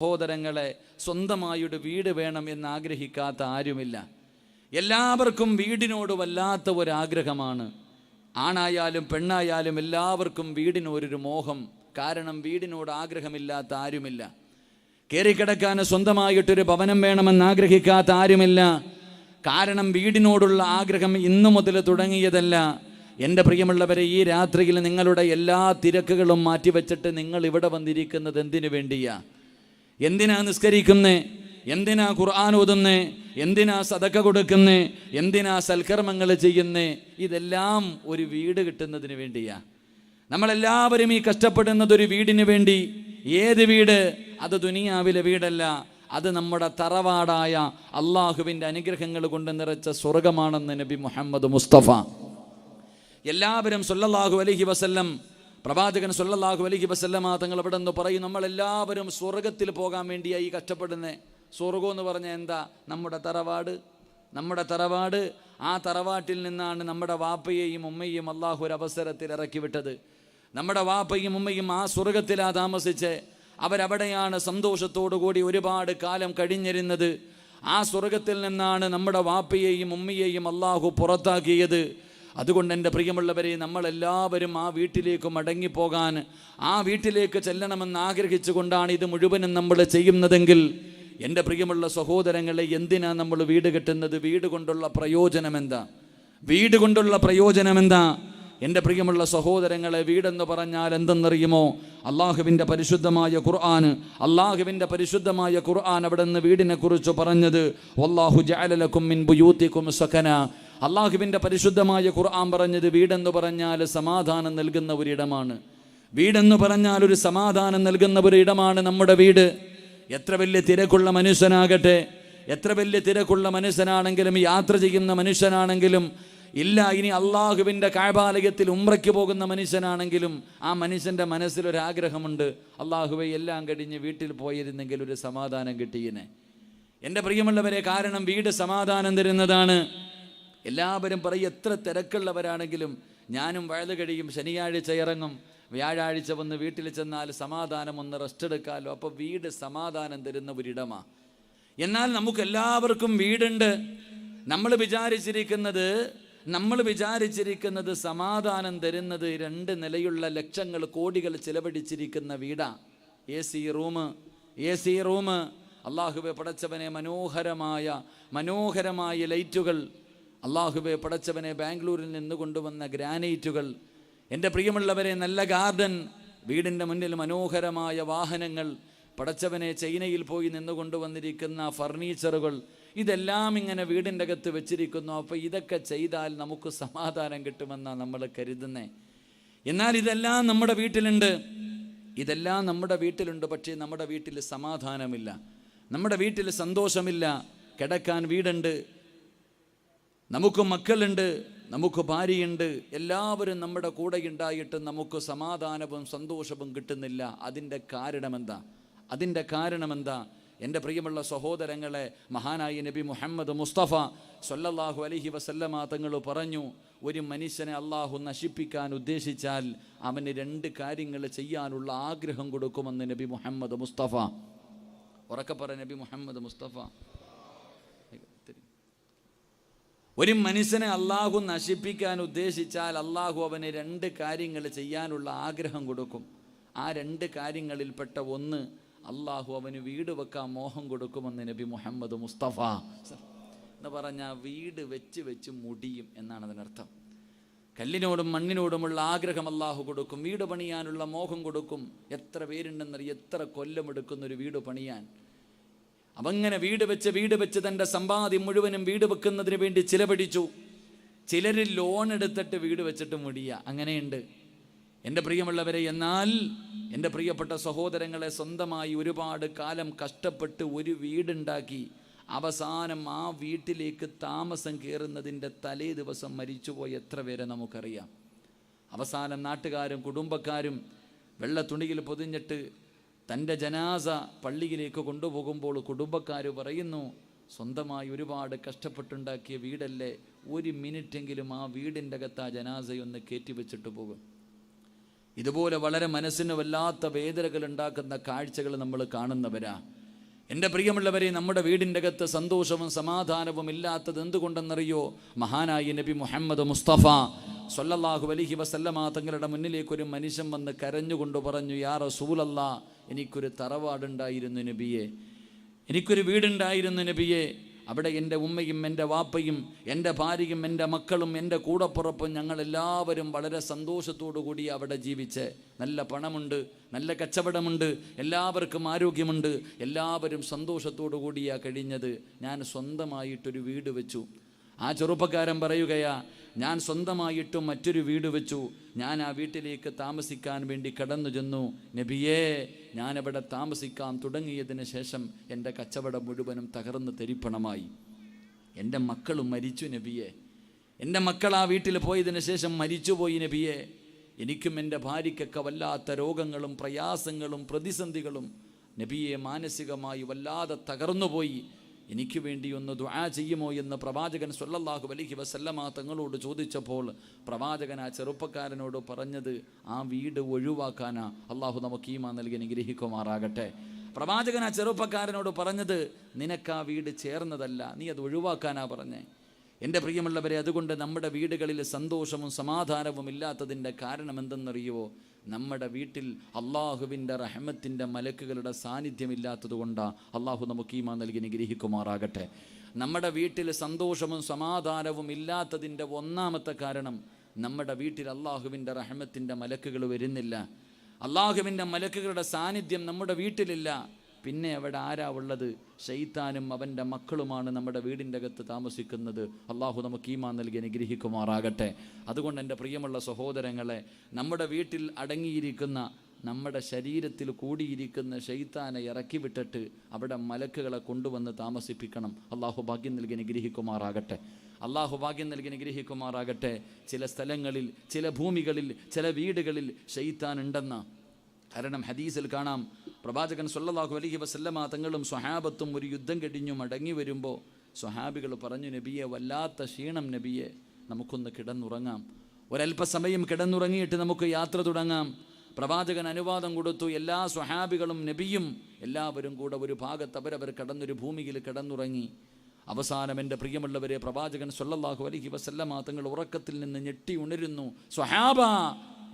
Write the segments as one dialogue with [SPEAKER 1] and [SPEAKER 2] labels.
[SPEAKER 1] സഹോദരങ്ങളെ, സ്വന്തമായൊരു വീട് വേണം എന്ന് ആഗ്രഹിക്കാത്ത ആരുമില്ല. എല്ലാവർക്കും വീടിനോട് വല്ലാത്ത ഒരാഗ്രഹമാണ്. ആണായാലും പെണ്ണായാലും എല്ലാവർക്കും വീടിനോടൊരു മോഹം. കാരണം വീടിനോട് ആഗ്രഹമില്ലാത്ത ആരുമില്ല. കയറിക്കിടക്കാൻ സ്വന്തമായിട്ടൊരു ഭവനം വേണമെന്ന് ആഗ്രഹിക്കാത്ത ആരുമില്ല. കാരണം വീടിനോടുള്ള ആഗ്രഹം ഇന്നു മുതൽ തുടങ്ങിയതല്ല. എൻ്റെ പ്രിയമുള്ളവരെ, ഈ രാത്രിയിൽ നിങ്ങളുടെ എല്ലാ തിരക്കുകളും മാറ്റിവെച്ചിട്ട് നിങ്ങൾ ഇവിടെ വന്നിരിക്കുന്നത് എന്തിനു വേണ്ടിയാ? എന്തിനാ നിസ്കരിക്കുന്നേ? എന്തിനാ ഖുർആൻ ഓതുന്നേ? എന്തിനാ സദക്ക കൊടുക്കുന്നേ? എന്തിനാ സൽക്കർമ്മങ്ങൾ ചെയ്യുന്നേ? ഇതെല്ലാം ഒരു വീട് കിട്ടുന്നതിന് വേണ്ടിയാ. നമ്മളെല്ലാവരും ഈ കഷ്ടപ്പെടുന്നത് ഒരു വീടിന് വേണ്ടി. ഏത് വീട്? അത് ദുനിയാവിലെ വീടല്ല, അത് നമ്മുടെ തറവാടായ അള്ളാഹുവിൻ്റെ അനുഗ്രഹങ്ങൾ കൊണ്ട് നിറച്ച സ്വർഗമാണെന്ന് നബി മുഹമ്മദ് മുസ്തഫ. എല്ലാവരും സല്ലല്ലാഹു അലൈഹി വസല്ലം, പ്രവാചകൻ സല്ലല്ലാഹു അലൈഹി വസല്ലമ തങ്ങൾ അവിടെ നിന്ന് പറയും, നമ്മളെല്ലാവരും സ്വർഗത്തിൽ പോകാൻ വേണ്ടിയായി കഷ്ടപ്പെടുന്നത്. സ്വർഗം എന്ന് പറഞ്ഞാൽ എന്താ? നമ്മുടെ തറവാട്. നമ്മുടെ തറവാട്. ആ തറവാട്ടിൽ നിന്നാണ് നമ്മുടെ വാപ്പയെയും ഉമ്മയെയും അള്ളാഹു ഒരു അവസരത്തിൽ ഇറക്കി വിട്ടത്. നമ്മുടെ വാപ്പയും ഉമ്മയും ആ സ്വർഗത്തിലാണ് താമസിച്ച്. അവരവിടെയാണ് സന്തോഷത്തോടു കൂടി ഒരുപാട് കാലം കഴിഞ്ഞിരുന്നത്. ആ സ്വർഗത്തിൽ നിന്നാണ് നമ്മുടെ വാപ്പയെയും ഉമ്മയെയും അള്ളാഹു പുറത്താക്കിയത്. അതുകൊണ്ട് എൻ്റെ പ്രിയമുള്ളവരെ, നമ്മളെല്ലാവരും ആ വീട്ടിലേക്ക് മടങ്ങിപ്പോകാൻ, ആ വീട്ടിലേക്ക് ചെല്ലണമെന്ന് ആഗ്രഹിച്ചു കൊണ്ടാണ് ഇത് മുഴുവനും നമ്മൾ ചെയ്യുന്നതെങ്കിൽ, എൻ്റെ പ്രിയമുള്ള സഹോദരങ്ങളെ, എന്തിനാ നമ്മൾ വീട് കെട്ടുന്നത്? വീട് കൊണ്ടുള്ള പ്രയോജനം എന്താ? വീട് കൊണ്ടുള്ള പ്രയോജനം എന്താ? എൻ്റെ പ്രിയമുള്ള സഹോദരങ്ങളെ, വീടെന്ന് പറഞ്ഞാൽ എന്തെന്നറിയുമോ? അള്ളാഹുവിൻ്റെ പരിശുദ്ധമായ ഖുർആൻ അവിടെ നിന്ന് വീടിനെ കുറിച്ച് പറഞ്ഞത്, വല്ലാഹു ജഅല ലക്കും മിൻ ബുയൂതികും സകന. അള്ളാഹുവിൻ്റെ പരിശുദ്ധമായ ഖുർആൻ പറഞ്ഞത്, വീടെന്ന് പറഞ്ഞാൽ സമാധാനം നൽകുന്ന ഒരിടമാണ്. വീടെന്ന് പറഞ്ഞാൽ ഒരു സമാധാനം നൽകുന്ന ഒരിടമാണ് നമ്മുടെ വീട്. എത്ര വലിയ തിരക്കുള്ള മനുഷ്യനാകട്ടെ, എത്ര വലിയ തിരക്കുള്ള മനുഷ്യനാണെങ്കിലും, യാത്ര ചെയ്യുന്ന മനുഷ്യനാണെങ്കിലും, ഇല്ല ഇനി അള്ളാഹുവിൻ്റെ കഅബാലയത്തിൽ ഉംറയ്ക്ക് പോകുന്ന മനുഷ്യനാണെങ്കിലും, ആ മനുഷ്യൻ്റെ മനസ്സിലൊരാഗ്രഹമുണ്ട്, അള്ളാഹുവെ എല്ലാം കഴിഞ്ഞ് വീട്ടിൽ പോയിരുന്നെങ്കിൽ ഒരു സമാധാനം കിട്ടിയനെ. എൻ്റെ പ്രിയമുള്ളവരെ, കാരണം വീട് സമാധാനം തരുന്നതാണ്. എല്ലാവരും പറയും, എത്ര തിരക്കുള്ളവരാണെങ്കിലും ഞാനും വയത് കഴിയും, ശനിയാഴ്ച ഇറങ്ങും, വ്യാഴാഴ്ച വന്ന് വീട്ടിൽ ചെന്നാൽ സമാധാനം ഒന്ന് റെസ്റ്റ് എടുക്കാമല്ലോ. അപ്പോൾ വീട് സമാധാനം തരുന്ന ഒരിടമാണ്. എന്നാൽ നമുക്കെല്ലാവർക്കും വീടുണ്ട്. നമ്മൾ വിചാരിച്ചിരിക്കുന്നത് സമാധാനം തരുന്നത് 2 നിലയുള്ള ലക്ഷങ്ങൾ കോടികൾ ചിലവഴിച്ചിരിക്കുന്ന വീടാ. A C room. അള്ളാഹുവെ പടച്ചവനെ, മനോഹരമായ ലൈറ്റുകൾ. അള്ളാഹുവെ പടച്ചവനെ, ബാംഗ്ലൂരിൽ നിന്ന് കൊണ്ടുവന്ന ഗ്രാനൈറ്റുകൾ. എൻ്റെ പ്രിയമുള്ളവരെ, നല്ല ഗാർഡൻ, വീടിൻ്റെ മുന്നിൽ മനോഹരമായ വാഹനങ്ങൾ. പടച്ചവനെ, ചൈനയിൽ പോയി നിന്ന് കൊണ്ടുവന്നിരിക്കുന്ന ഫർണിച്ചറുകൾ. ഇതെല്ലാം ഇങ്ങനെ വീടിൻ്റെ അകത്ത് വെച്ചിരിക്കുന്നു. അപ്പോൾ ഇതൊക്കെ ചെയ്താൽ നമുക്ക് സമാധാനം കിട്ടുമെന്നാണ് നമ്മൾ കരുതുന്നത്. എന്നാൽ ഇതെല്ലാം നമ്മുടെ വീട്ടിലുണ്ട്. പക്ഷേ നമ്മുടെ വീട്ടിൽ സമാധാനമില്ല, നമ്മുടെ വീട്ടിൽ സന്തോഷമില്ല. കിടക്കാൻ വീടുണ്ട്, നമുക്ക് മക്കളുണ്ട്, നമുക്ക് ഭാര്യയുണ്ട്, എല്ലാവരും നമ്മുടെ കൂടെ ഉണ്ടായിട്ട് നമുക്ക് സമാധാനവും സന്തോഷവും കിട്ടുന്നില്ല. അതിൻ്റെ കാരണമെന്താ? എൻ്റെ പ്രിയമുള്ള സഹോദരങ്ങളെ, മഹാനായ നബി മുഹമ്മദ് മുസ്തഫ സല്ലല്ലാഹു അലൈഹി വസല്ലമ തങ്ങൾ പറഞ്ഞു, ഒരു മനുഷ്യനെ അള്ളാഹു നശിപ്പിക്കാൻ ഉദ്ദേശിച്ചാൽ അവന് 2 കാര്യങ്ങൾ ചെയ്യാനുള്ള ആഗ്രഹം കൊടുക്കുമെന്ന് നബി മുഹമ്മദ് മുസ്തഫ. ഉറക്കെ പറ, നബി മുഹമ്മദ് മുസ്തഫ. ഒരു മനുഷ്യനെ അള്ളാഹു നശിപ്പിക്കാൻ ഉദ്ദേശിച്ചാൽ അള്ളാഹു അവന് 2 കാര്യങ്ങൾ ചെയ്യാനുള്ള ആഗ്രഹം കൊടുക്കും. ആ 2 കാര്യങ്ങളിൽപ്പെട്ട ഒന്ന്, അള്ളാഹു അവന് വീട് വെക്കാൻ മോഹം കൊടുക്കുമെന്ന് നബി മുഹമ്മദ് മുസ്തഫ എന്ന് പറഞ്ഞാൽ, വീട് വെച്ച് മുടിയും എന്നാണ് അതിനർത്ഥം. കല്ലിനോടും മണ്ണിനോടുമുള്ള ആഗ്രഹം അള്ളാഹു കൊടുക്കും, വീട് പണിയാനുള്ള മോഹം കൊടുക്കും. എത്ര പേരുണ്ടെന്നറിയ, എത്ര കൊല്ലമെടുക്കുന്നൊരു വീട് പണിയാൻ. അവങ്ങനെ വീട് വെച്ച് തൻ്റെ സമ്പാദ്യം മുഴുവനും വീട് വെക്കുന്നതിന് വേണ്ടി ചിലവഴിച്ചു. ചിലർ ലോൺ എടുത്തിട്ട് വീട് വെച്ചിട്ട് മുടിയ, അങ്ങനെയുണ്ട് എൻ്റെ പ്രിയമുള്ളവരെ. എന്നാൽ എൻ്റെ പ്രിയപ്പെട്ട സഹോദരങ്ങളെ, സ്വന്തമായി ഒരുപാട് കാലം കഷ്ടപ്പെട്ട് ഒരു വീടുണ്ടാക്കി അവസാനം ആ വീട്ടിലേക്ക് താമസം കയറുന്നതിൻ്റെ തലേ ദിവസം മരിച്ചുപോയ എത്ര പേരെ നമുക്കറിയാം. അവസാനം നാട്ടുകാരും കുടുംബക്കാരും വെള്ള തുണിയിൽ പൊതിഞ്ഞിട്ട് തൻ്റെ ജനാസ പള്ളിയിലേക്ക് കൊണ്ടുപോകുമ്പോൾ കുടുംബക്കാർ പറയുന്നു, സ്വന്തമായി ഒരുപാട് കഷ്ടപ്പെട്ടുണ്ടാക്കിയ വീടല്ലേ, 1 മിനിറ്റെങ്കിലും ആ വീടിൻ്റെ അകത്ത് ആ ജനാസയൊന്ന് കയറ്റി വെച്ചിട്ട് പോകും. ഇതുപോലെ വളരെ മനസ്സിന് വല്ലാത്ത വേദനകൾ ഉണ്ടാക്കുന്ന കാഴ്ചകൾ നമ്മൾ കാണുന്നവരാ. എൻ്റെ പ്രിയമുള്ളവരെ, നമ്മുടെ വീടിൻ്റെ അകത്ത് സന്തോഷവും സമാധാനവും ഇല്ലാത്തത് എന്തുകൊണ്ടെന്നറിയോ? മഹാനായ നബി മുഹമ്മദ് മുസ്തഫ സ്വല്ലല്ലാഹു അലൈഹി വസല്ലമ തങ്ങളുടെ മുന്നിലേക്ക് ഒരു മനുഷ്യൻ വന്ന് കരഞ്ഞുകൊണ്ട് പറഞ്ഞു, യാ റസൂലല്ലാ, എനിക്കൊരു തറവാടുണ്ടായിരുന്നു നബിയെ, എനിക്കൊരു വീടുണ്ടായിരുന്നു നബിയെ. അവിടെ എൻ്റെ ഉമ്മയും എൻ്റെ വാപ്പയും എൻ്റെ ഭാര്യയും എൻ്റെ മക്കളും എൻ്റെ കൂടപ്പുറപ്പും ഞങ്ങളെല്ലാവരും വളരെ സന്തോഷത്തോടു കൂടി അവിടെ ജീവിച്ച്, നല്ല പണമുണ്ട്, നല്ല കച്ചവടമുണ്ട്, എല്ലാവർക്കും ആരോഗ്യമുണ്ട്, എല്ലാവരും സന്തോഷത്തോടു കൂടിയാണ് കഴിഞ്ഞത്. ഞാൻ സ്വന്തമായിട്ടൊരു വീട് വെച്ചു. ആ ചെറുപ്പക്കാരൻ പറയുകയാ, ഞാൻ സ്വന്തമായിട്ടും മറ്റൊരു വീട് വെച്ചു. ഞാൻ ആ വീട്ടിലേക്ക് താമസിക്കാൻ വേണ്ടി കടന്നു ചെന്നു. നബിയേ, ഞാനവിടെ താമസിക്കാൻ തുടങ്ങിയതിന് ശേഷം എൻ്റെ കച്ചവടം മുഴുവനും തകർന്ന് തെരിപ്പണമായി. എൻ്റെ മക്കളും മരിച്ചു നബിയെ. എൻ്റെ മക്കൾ ആ വീട്ടിൽ പോയതിന് ശേഷം മരിച്ചുപോയി നബിയെ. എനിക്കും എൻ്റെ ഭാര്യയ്ക്കൊക്കെ വല്ലാത്ത രോഗങ്ങളും പ്രയാസങ്ങളും പ്രതിസന്ധികളും നബിയെ, മാനസികമായി വല്ലാതെ തകർന്നുപോയി. എനിക്ക് വേണ്ടി ഒന്ന് ദുആ ചെയ്യുമോ എന്ന് പ്രവാചകൻ സ്വല്ലല്ലാഹു അലൈഹി വസല്ലമ തങ്ങളോട് ചോദിച്ചപ്പോൾ പ്രവാചകൻ ആ ചെറുപ്പക്കാരനോട് പറഞ്ഞത്, ആ വീട് ഒഴിവാക്കാനാ. അള്ളാഹു നമുക്ക് ഈമാൻ നൽകി അനുഗ്രഹിക്കുമാറാകട്ടെ. പ്രവാചകൻ ആ ചെറുപ്പക്കാരനോട് പറഞ്ഞത്, നിനക്ക് ആ വീട് ചേർന്നതല്ല, നീ അത് ഒഴിവാക്കാനാ പറഞ്ഞേ. എൻ്റെ പ്രിയമുള്ളവരെ, അതുകൊണ്ട് നമ്മുടെ വീടുകളിൽ സന്തോഷവും സമാധാനവും ഇല്ലാത്തതിൻ്റെ കാരണം എന്തെന്നറിയുമോ? നമ്മുടെ വീട്ടിൽ അള്ളാഹുവിൻ്റെ റഹ്മത്തിൻ്റെ മലക്കുകളുടെ സാന്നിധ്യമില്ലാത്തത് കൊണ്ടാണ്. അള്ളാഹു നമുക്ക് ഈമാൻ നൽകി അനുഗ്രഹിക്കുമാറാകട്ടെ. നമ്മുടെ വീട്ടിൽ സന്തോഷവും സമാധാനവും ഇല്ലാത്തതിൻ്റെ ഒന്നാമത്തെ കാരണം, നമ്മുടെ വീട്ടിൽ അള്ളാഹുവിൻ്റെ റഹ്മത്തിൻ്റെ മലക്കുകൾ വരുന്നില്ല. അള്ളാഹുവിൻ്റെ മലക്കുകളുടെ സാന്നിധ്യം നമ്മുടെ വീട്ടിലില്ല. പിന്നെ അവിടെ ആരാ ഉള്ളത്? ശൈത്താനും അവൻ്റെ മക്കളുമാണ് നമ്മുടെ വീടിൻ്റെ അകത്ത് താമസിക്കുന്നത്. അള്ളാഹു നമുക്ക് ഈമാൻ നൽകി അനുഗ്രഹിക്കുമാറാകട്ടെ. അതുകൊണ്ട് എൻ്റെ പ്രിയമുള്ള സഹോദരങ്ങളെ, നമ്മുടെ വീട്ടിൽ അടങ്ങിയിരിക്കുന്ന, നമ്മുടെ ശരീരത്തിൽ കൂടിയിരിക്കുന്ന ശൈത്താനെ ഇറക്കി വിട്ടിട്ട് അവിടെ മലക്കുകളെ കൊണ്ടുവന്ന് താമസിപ്പിക്കണം. അള്ളാഹു ഭാഗ്യം നൽകി അനുഗ്രഹിക്കുമാറാകട്ടെ. അള്ളാഹു ഭാഗ്യം നൽകി അനുഗ്രഹിക്കുമാറാകട്ടെ. ചില സ്ഥലങ്ങളിൽ, ചില ഭൂമികളിൽ, ചില വീടുകളിൽ ശൈത്താൻ ഉണ്ടെന്ന കാരണം ഹദീസിൽ കാണാം. പ്രവാചകൻ സ്വല്ലല്ലാഹു അലൈഹി വസല്ലമ തങ്ങളും സ്വഹാബത്തും ഒരു യുദ്ധം കഴിഞ്ഞു മടങ്ങി വരുമ്പോൾ സ്വഹാബികൾ പറഞ്ഞു, നബിയെ, വല്ലാത്ത ക്ഷീണം നബിയെ, നമുക്കൊന്ന് കിടന്നുറങ്ങാം, ഒരല്പസമയം കിടന്നുറങ്ങിയിട്ട് നമുക്ക് യാത്ര തുടങ്ങാം. പ്രവാചകൻ അനുവാദം കൊടുത്തു. എല്ലാ സ്വഹാബികളും നബിയും എല്ലാവരും കൂടെ ഒരു ഭാഗത്ത് അവരവർ കടന്നൊരു ഭൂമിയിൽ കിടന്നുറങ്ങി. അവസാനം എൻ്റെ പ്രിയമുള്ളവരെ, പ്രവാചകൻ സ്വല്ലല്ലാഹു അലൈഹി വസല്ലമ തങ്ങൾ ഉറക്കത്തിൽ നിന്ന് ഞെട്ടി ഉണരുന്നു. സ്വഹാബ,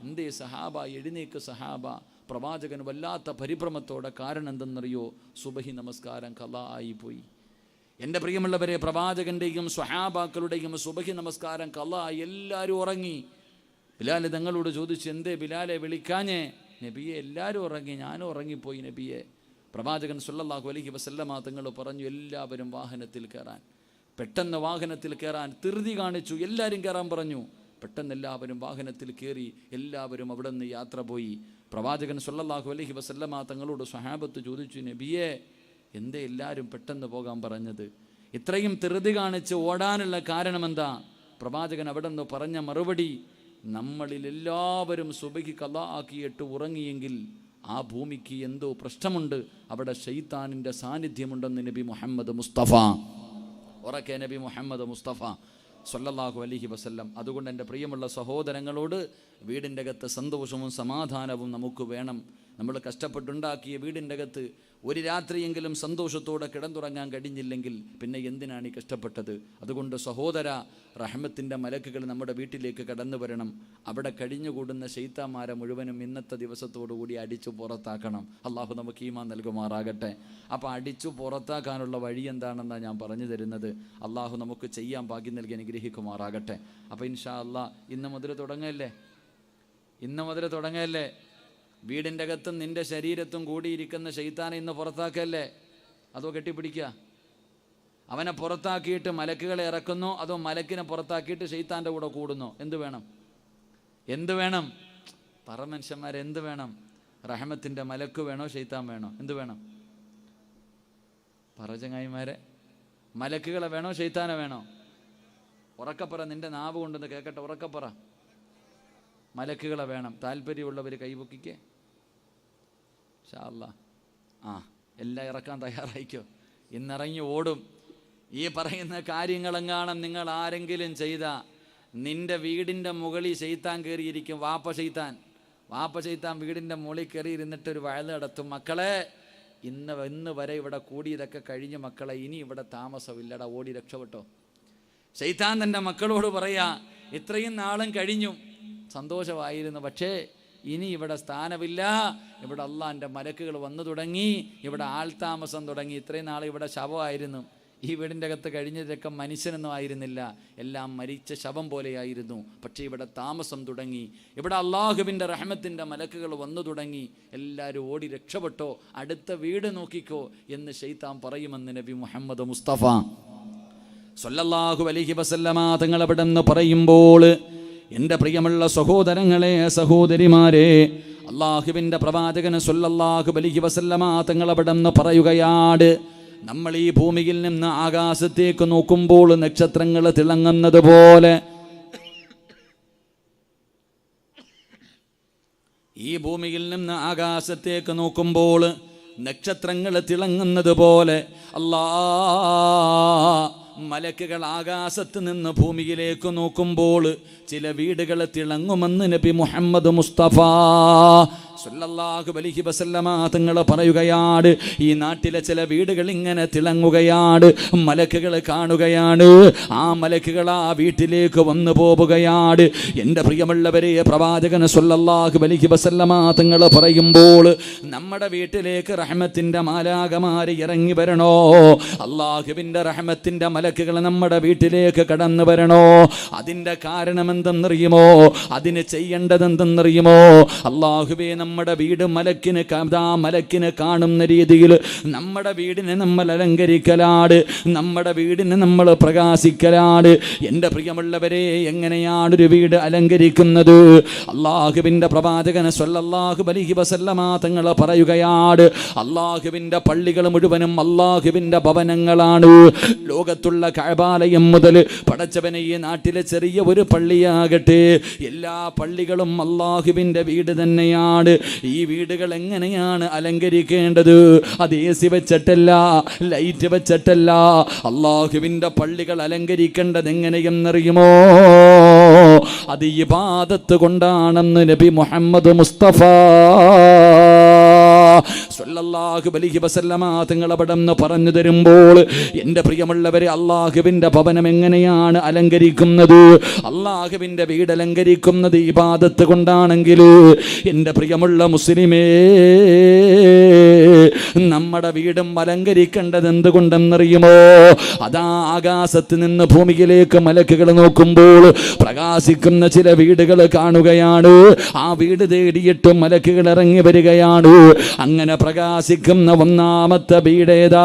[SPEAKER 1] എന്തേ സഹാബ, എഴുന്നേക്ക് സഹാബ. പ്രവാചകൻ വല്ലാത്ത പരിഭ്രമത്തോടെ. കാരണം എന്തെന്നറിയോ? സുബഹി നമസ്കാരം ഖളാ ആയിപ്പോയി. എൻ്റെ പ്രിയമുള്ളവരെ, പ്രവാചകൻ്റെയും സ്വഹാബാക്കളുടെയും സുബഹി നമസ്കാരം ഖളാ ആയി. എല്ലാവരും ഉറങ്ങി. ബിലാൽ തങ്ങളോട് ചോദിച്ചു, എന്തേ ബിലാലെ വിളിക്കാഞ്ഞേ? നബിയെ, എല്ലാവരും ഉറങ്ങി, ഞാനും ഉറങ്ങിപ്പോയി നബിയെ. പ്രവാചകൻ സ്വല്ലല്ലാഹു അലൈഹി വസല്ലമ തങ്ങൾ പറഞ്ഞു, എല്ലാവരും വാഹനത്തിൽ കയറാൻ. പെട്ടെന്ന് വാഹനത്തിൽ കയറാൻ ധൃതി കാണിച്ചു. എല്ലാവരും കയറാൻ പറഞ്ഞു. പെട്ടെന്ന് എല്ലാവരും വാഹനത്തിൽ കയറി. എല്ലാവരും അവിടെ നിന്ന് യാത്ര പോയി. പ്രവാചകൻ സ്വല്ലല്ലാഹു അലൈഹി വസല്ലമ തങ്ങളോട് സ്വഹാബത്ത് ചോദിച്ചു, നബിയെ, എന്തേ എല്ലാവരും പെട്ടെന്ന് പോകാൻ പറഞ്ഞത്? ഇത്രയും ധൃതി കാണിച്ച് ഓടാനുള്ള കാരണമെന്താ? പ്രവാചകൻ അവിടെ നിന്ന് പറഞ്ഞ മറുപടി, നമ്മളിൽ എല്ലാവരും സുബഹി ഖളാ ആക്കിയിട്ട് ഉറങ്ങിയെങ്കിൽ ആ ഭൂമിക്ക് എന്തോ പ്രശ്നമുണ്ട്, അവിടെ ശൈത്താനിൻ്റെ സാന്നിധ്യമുണ്ടെന്ന് നബി മുഹമ്മദ് മുസ്തഫ. ഉറക്കെ നബി മുഹമ്മദ് മുസ്തഫ സ്വല്ലല്ലാഹു അലൈഹി വസല്ലം. അതുകൊണ്ട് എൻ്റെ പ്രിയമുള്ള സഹോദരങ്ങളോട്, വീടിൻ്റെ അകത്ത് സന്തോഷവും സമാധാനവും നമുക്ക് വേണം. നമ്മൾ കഷ്ടപ്പെട്ടുണ്ടാക്കിയ വീടിൻ്റെ അകത്ത് ഒരു രാത്രിയെങ്കിലും സന്തോഷത്തോടെ കിടന്നുറങ്ങാൻ കഴിഞ്ഞില്ലെങ്കിൽ പിന്നെ എന്തിനാണ് ഈ കഷ്ടപ്പെട്ടത്? അതുകൊണ്ട് സഹോദര, റഹ്മത്തിൻ്റെ മലക്കുകൾ നമ്മുടെ വീട്ടിലേക്ക് കടന്നു വരണം. അവിടെ കഴിഞ്ഞുകൂടുന്ന ശൈത്താന്മാരെ മുഴുവനും ഇന്നത്തെ ദിവസത്തോടുകൂടി അടിച്ചു പുറത്താക്കണം. അള്ളാഹു നമുക്ക് ഈമാൻ നൽകുമാറാകട്ടെ. അപ്പോൾ അടിച്ചു പുറത്താക്കാനുള്ള വഴി എന്താണെന്നാണ് ഞാൻ പറഞ്ഞു തരുന്നത്. അള്ളാഹു നമുക്ക് ചെയ്യാൻ ഭാഗ്യം നൽകി അനുഗ്രഹിക്കുമാറാകട്ടെ. അപ്പോൾ ഇൻഷാ അള്ളാഹ് ഇന്ന് മുതൽ തുടങ്ങല്ലേ. വീടിൻ്റെ അകത്തും നിൻ്റെ ശരീരത്തും കൂടിയിരിക്കുന്ന ശൈത്താനെ ഇന്ന് പുറത്താക്കല്ലേ? അതോ കെട്ടിപ്പിടിക്കുക? അവനെ പുറത്താക്കിയിട്ട് മലക്കുകളെ ഇറക്കുന്നോ, അതോ മലക്കിനെ പുറത്താക്കിയിട്ട് ശൈത്താൻ്റെ കൂടെ കൂടുന്നോ? എന്ത് വേണം? പറ മനുഷ്യന്മാരെ, എന്ത് വേണം? റഹ്മത്തിൻ്റെ മലക്ക് വേണോ, ശൈത്താൻ വേണോ? എന്ത് വേണം? പറ ചങ്ങായിമാരെ, മലക്കുകളെ വേണോ, ശൈത്താനെ വേണോ? ഉറക്കപ്പറ, നിൻ്റെ നാവ് കൊണ്ടൊന്ന് കേൾക്കട്ടെ, ഉറക്കപ്പറ. മലക്കുകളെ വേണം. താല്പര്യമുള്ളവർ കൈപൊക്കിക്കേ. ഇൻഷാ അല്ലാഹ്. എല്ലാം ഇറക്കാൻ തയ്യാറായിക്കോ. ഇന്നിറങ്ങി ഓടും. ഈ പറയുന്ന കാര്യങ്ങളെങ്ങാണം നിങ്ങൾ ആരെങ്കിലും ചെയ്താൽ നിൻ്റെ വീടിൻ്റെ മുകളിൽ ശൈത്താൻ കയറിയിരിക്കും. വാപ്പ ശൈത്താൻ, വാപ്പ ചെയ്താൻ വീടിൻ്റെ മുകളിൽ കയറി ഇരുന്നിട്ട് ഒരു വയൽ നടത്തും, മക്കളെ ഇന്ന് വരെ ഇവിടെ കൂടിയതൊക്കെ കഴിഞ്ഞ മക്കളെ, ഇനി ഇവിടെ താമസമില്ലടാ, ഓടി രക്ഷപ്പെട്ടോ. ശൈത്താൻ തൻ്റെ മക്കളോട് പറയാ, ഇത്രയും നാളും കഴിഞ്ഞു, സന്തോഷമായിരുന്നു, പക്ഷേ ഇനി ഇവിടെ സ്ഥാനമില്ല, ഇവിടെ അള്ളാൻ്റെ മലക്കുകൾ വന്നു തുടങ്ങി, ഇവിടെ ആൾതാമസം തുടങ്ങി. ഇത്രയും നാൾ ഇവിടെ ശവമായിരുന്നു, ഈ വീടിൻ്റെ അകത്ത് കഴിഞ്ഞതൊക്കെ മനുഷ്യനൊന്നും ആയിരുന്നില്ല, എല്ലാം മരിച്ച ശവം പോലെയായിരുന്നു. പക്ഷേ ഇവിടെ താമസം തുടങ്ങി, ഇവിടെ അള്ളാഹുവിൻ്റെ റഹ്മത്തിൻ്റെ മലക്കുകൾ വന്നു തുടങ്ങി, എല്ലാവരും ഓടി രക്ഷപ്പെട്ടോ, അടുത്ത വീട് നോക്കിക്കോ എന്ന് ശൈത്താൻ പറയുമെന്ന് നബി മുഹമ്മദ് മുസ്തഫ സ്വല്ലല്ലാഹു അലൈഹി വസല്ലമ തങ്ങൾ അവിടെ നിന്ന് പറയുമ്പോൾ, എൻ്റെ പ്രിയമുള്ള സഹോദരങ്ങളെ, സഹോദരിമാരെ, അള്ളാഹുവിൻ്റെ പ്രവാചകൻ സ്വല്ലല്ലാഹു അലൈഹി വസല്ലമ തങ്ങൾ അവിടെ നിന്ന് പറയുകയാണ്, നമ്മൾ ഈ ഭൂമിയിൽ നിന്ന് ആകാശത്തേക്ക് നോക്കുമ്പോൾ നക്ഷത്രങ്ങൾ തിളങ്ങുന്നത് പോലെ, ഈ ഭൂമിയിൽ നിന്ന് ആകാശത്തേക്ക് നോക്കുമ്പോൾ നക്ഷത്രങ്ങൾ തിളങ്ങുന്നത് പോലെ മലക്കുകൾ ആകാശത്ത് നിന്ന് ഭൂമിയിലേക്ക് നോക്കുമ്പോൾ ചില വീടുകൾ തിളങ്ങുമെന്ന് നബി മുഹമ്മദ് മുസ്തഫ സല്ലല്ലാഹു അലൈഹി വസല്ലമ തങ്ങൾ പറയുകയാണ്, ഈ നാട്ടിലെ ചില വീടുകൾ ഇങ്ങനെ തിളങ്ങുകയാണ്, മലക്കുകൾ കാണുകയാണ്, ആ മലക്കുകൾ ആ വീട്ടിലേക്ക് വന്നു പോവുകയാണ്. എൻ്റെ പ്രിയമുള്ളവരെ, പ്രവാചകൻ സല്ലല്ലാഹു അലൈഹി വസല്ലമ തങ്ങൾ പറയുമ്പോൾ നമ്മുടെ വീട്ടിലേക്ക് റഹ്മത്തിൻ്റെ മാലാഖമാർ ഇറങ്ങി വരണോ, അള്ളാഹുവിൻ്റെ റഹ്മത്തിൻ്റെ മലക്കുകൾ നമ്മുടെ വീട്ടിലേക്ക് കടന്നു വരണോ, അതിൻ്റെ കാരണം എന്തെന്നറിയുമോ, അതിന് ചെയ്യേണ്ടതെന്തെന്നറിയുമോ? അള്ളാഹുവേ, നമ്മുടെ വീട് മലക്കിന് കാണുന്ന രീതിയിൽ നമ്മുടെ വീടിനെ നമ്മൾ അലങ്കരിക്കലാണ്, നമ്മുടെ വീടിനെ നമ്മൾ പ്രകാശിക്കലാണ്. എൻ്റെ പ്രിയമുള്ളവരെ, എങ്ങനെയാണൊരു വീട് അലങ്കരിക്കുന്നത്? അള്ളാഹുവിൻ്റെ പ്രവാചകൻ സ്വല്ലല്ലാഹു അലൈഹി വസല്ലമ തങ്ങൾ പറയുകയാണ്, അള്ളാഹുവിൻ്റെ പള്ളികൾ മുഴുവനും അള്ളാഹുവിൻ്റെ ഭവനങ്ങളാണ്. ലോകത്തുള്ള കഅബാലയം മുതൽ പടച്ചവനെ ഈ നാട്ടിലെ ചെറിയ ഒരു പള്ളിയാകട്ടെ, എല്ലാ പള്ളികളും അള്ളാഹുവിൻ്റെ വീട് തന്നെയാണ്. ഈ വീടുകൾ എങ്ങനെയാണ് അലങ്കരിക്കേണ്ടത്? അത് AC വെച്ചിട്ടല്ല, ലൈറ്റ് വെച്ചിട്ടല്ല. അള്ളാഹുവിൻ്റെ പള്ളികൾ അലങ്കരിക്കേണ്ടത് എങ്ങനെയെന്നറിയുമോ? അത് ഇബാദത്ത് കൊണ്ടാണെന്ന് നബി മുഹമ്മദ് മുസ്തഫ സ്വല്ലല്ലാഹു അലൈഹി വസല്ലമ തങ്ങൾ അവിടെ നിന്ന് പറഞ്ഞു തരുമ്പോൾ, എൻ്റെ പ്രിയമുള്ളവരെ, അള്ളാഹുവിൻ്റെ ഭവനം എങ്ങനെയാണ് അലങ്കരിക്കുന്നത്? അള്ളാഹുവിൻ്റെ വീട് അലങ്കരിക്കുന്നത് ഇബാദത്ത് കൊണ്ടാണെങ്കിൽ, എൻ്റെ പ്രിയമുള്ള മുസ്ലിമേ, നമ്മുടെ വീടും അലങ്കരിക്കേണ്ടത് എന്തുകൊണ്ടെന്നറിയുമോ? അതാ ആകാശത്ത് നിന്ന് ഭൂമിയിലേക്ക് മലക്കുകൾ നോക്കുമ്പോൾ പ്രകാശിക്കുന്ന ചില വീടുകൾ കാണുകയാണ്. ആ വീട് തേടിയിട്ട് മലക്കുകൾ ഇറങ്ങി വരികയാണ്. അങ്ങനെ പ്രകാശിക്കുന്ന ഒന്നാമത്തെ വീടേതാ?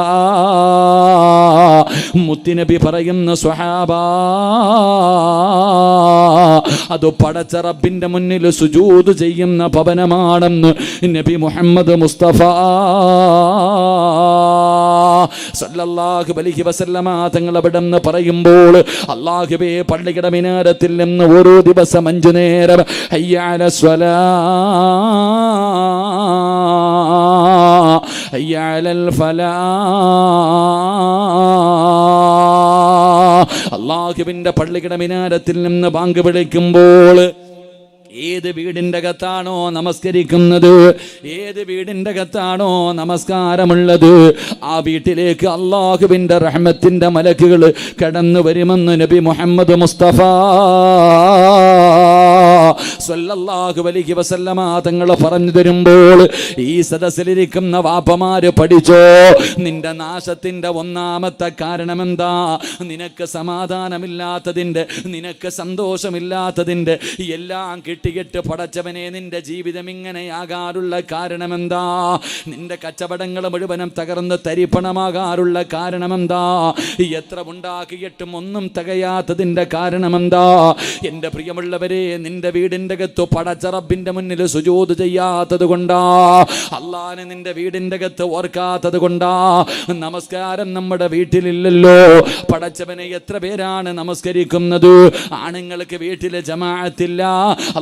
[SPEAKER 1] മുത്തുനബി പറയുന്ന സ്വഹാബാ, അത് പടച്ച റബ്ബിന്റെ മുന്നിൽ സുജൂദ് ചെയ്യുന്ന ഭവനമാണെന്ന് നബി മുഹമ്മദ് മുസ്തഫ സല്ലല്ലാഹു അലൈഹി വസല്ലമ തങ്ങൾ അവിടെ നിന്ന് പറയുമ്പോൾ, അല്ലാഹുവേ, പള്ളിയുടെ മിനാരത്തിൽ നിന്ന് ഓരോ ദിവസം 5 നേരം ഹയ്യ അലസ് സ്വലാ, ഹയ്യ അലൽ ഫലാ, അല്ലാഹുവിൻ്റെ പള്ളിയുടെ മിനാരത്തിൽ നിന്ന് ബാങ്ക് വിളിക്കുമ്പോൾ ഏത് വീടിൻ്റെ അകത്താണോ നമസ്കരിക്കുന്നത്, ഏത് വീടിൻ്റെ അകത്താണോ നമസ്കാരമുള്ളത്, ആ വീട്ടിലേക്ക് അള്ളാഹുവിൻ്റെ റഹ്മത്തിൻ്റെ മലക്കുകൾ കടന്നു വരുമെന്ന് നബി മുഹമ്മദ് മുസ്തഫ സ്വല്ലല്ലാഹു അലൈഹി വസല്ലമ തങ്ങൾ പറഞ്ഞു തരുമ്പോൾ, ഈ സദസ്സിലിരിക്കുന്ന വാപ്പമാര് പഠിച്ചോ, നിന്റെ നാശത്തിൻ്റെ ഒന്നാമത്തെ കാരണം എന്താ? നിനക്ക് സമാധാനമില്ലാത്തതിൻ്റെ, നിനക്ക് സന്തോഷമില്ലാത്തതിൻ്റെ, എല്ലാം കിട്ടിയിട്ട് പടച്ചവനെ നിന്റെ ജീവിതം ഇങ്ങനെയാകാറുള്ള കാരണമെന്താ? നിന്റെ കച്ചവടങ്ങൾ മുഴുവനും തകർന്ന് തരിപ്പണമാകാറുള്ള കാരണമെന്താ? എത്ര ഉണ്ടാക്കിയിട്ടും ഒന്നും തികയാത്തതിൻ്റെ കാരണമെന്താ? എൻ്റെ പ്രിയമുള്ളവരെ, നിന്റെ വീടിൻ്റെ അകത്ത് പടച്ച റബ്ബിന്റെ മുന്നിൽ സുജൂദ് ചെയ്യാത്തത് കൊണ്ടാ, അള്ളാനെ നിന്റെ വീടിൻ്റെ അകത്ത് ഓർക്കാത്തത് കൊണ്ടാ. നമസ്കാരം നമ്മുടെ വീട്ടിലില്ലല്ലോ. പടച്ചവനെ, എത്ര പേരാണ് നമസ്കരിക്കുന്നത്? ആണുങ്ങൾക്ക് വീട്ടിലെ ജമാഅത്തില്ല.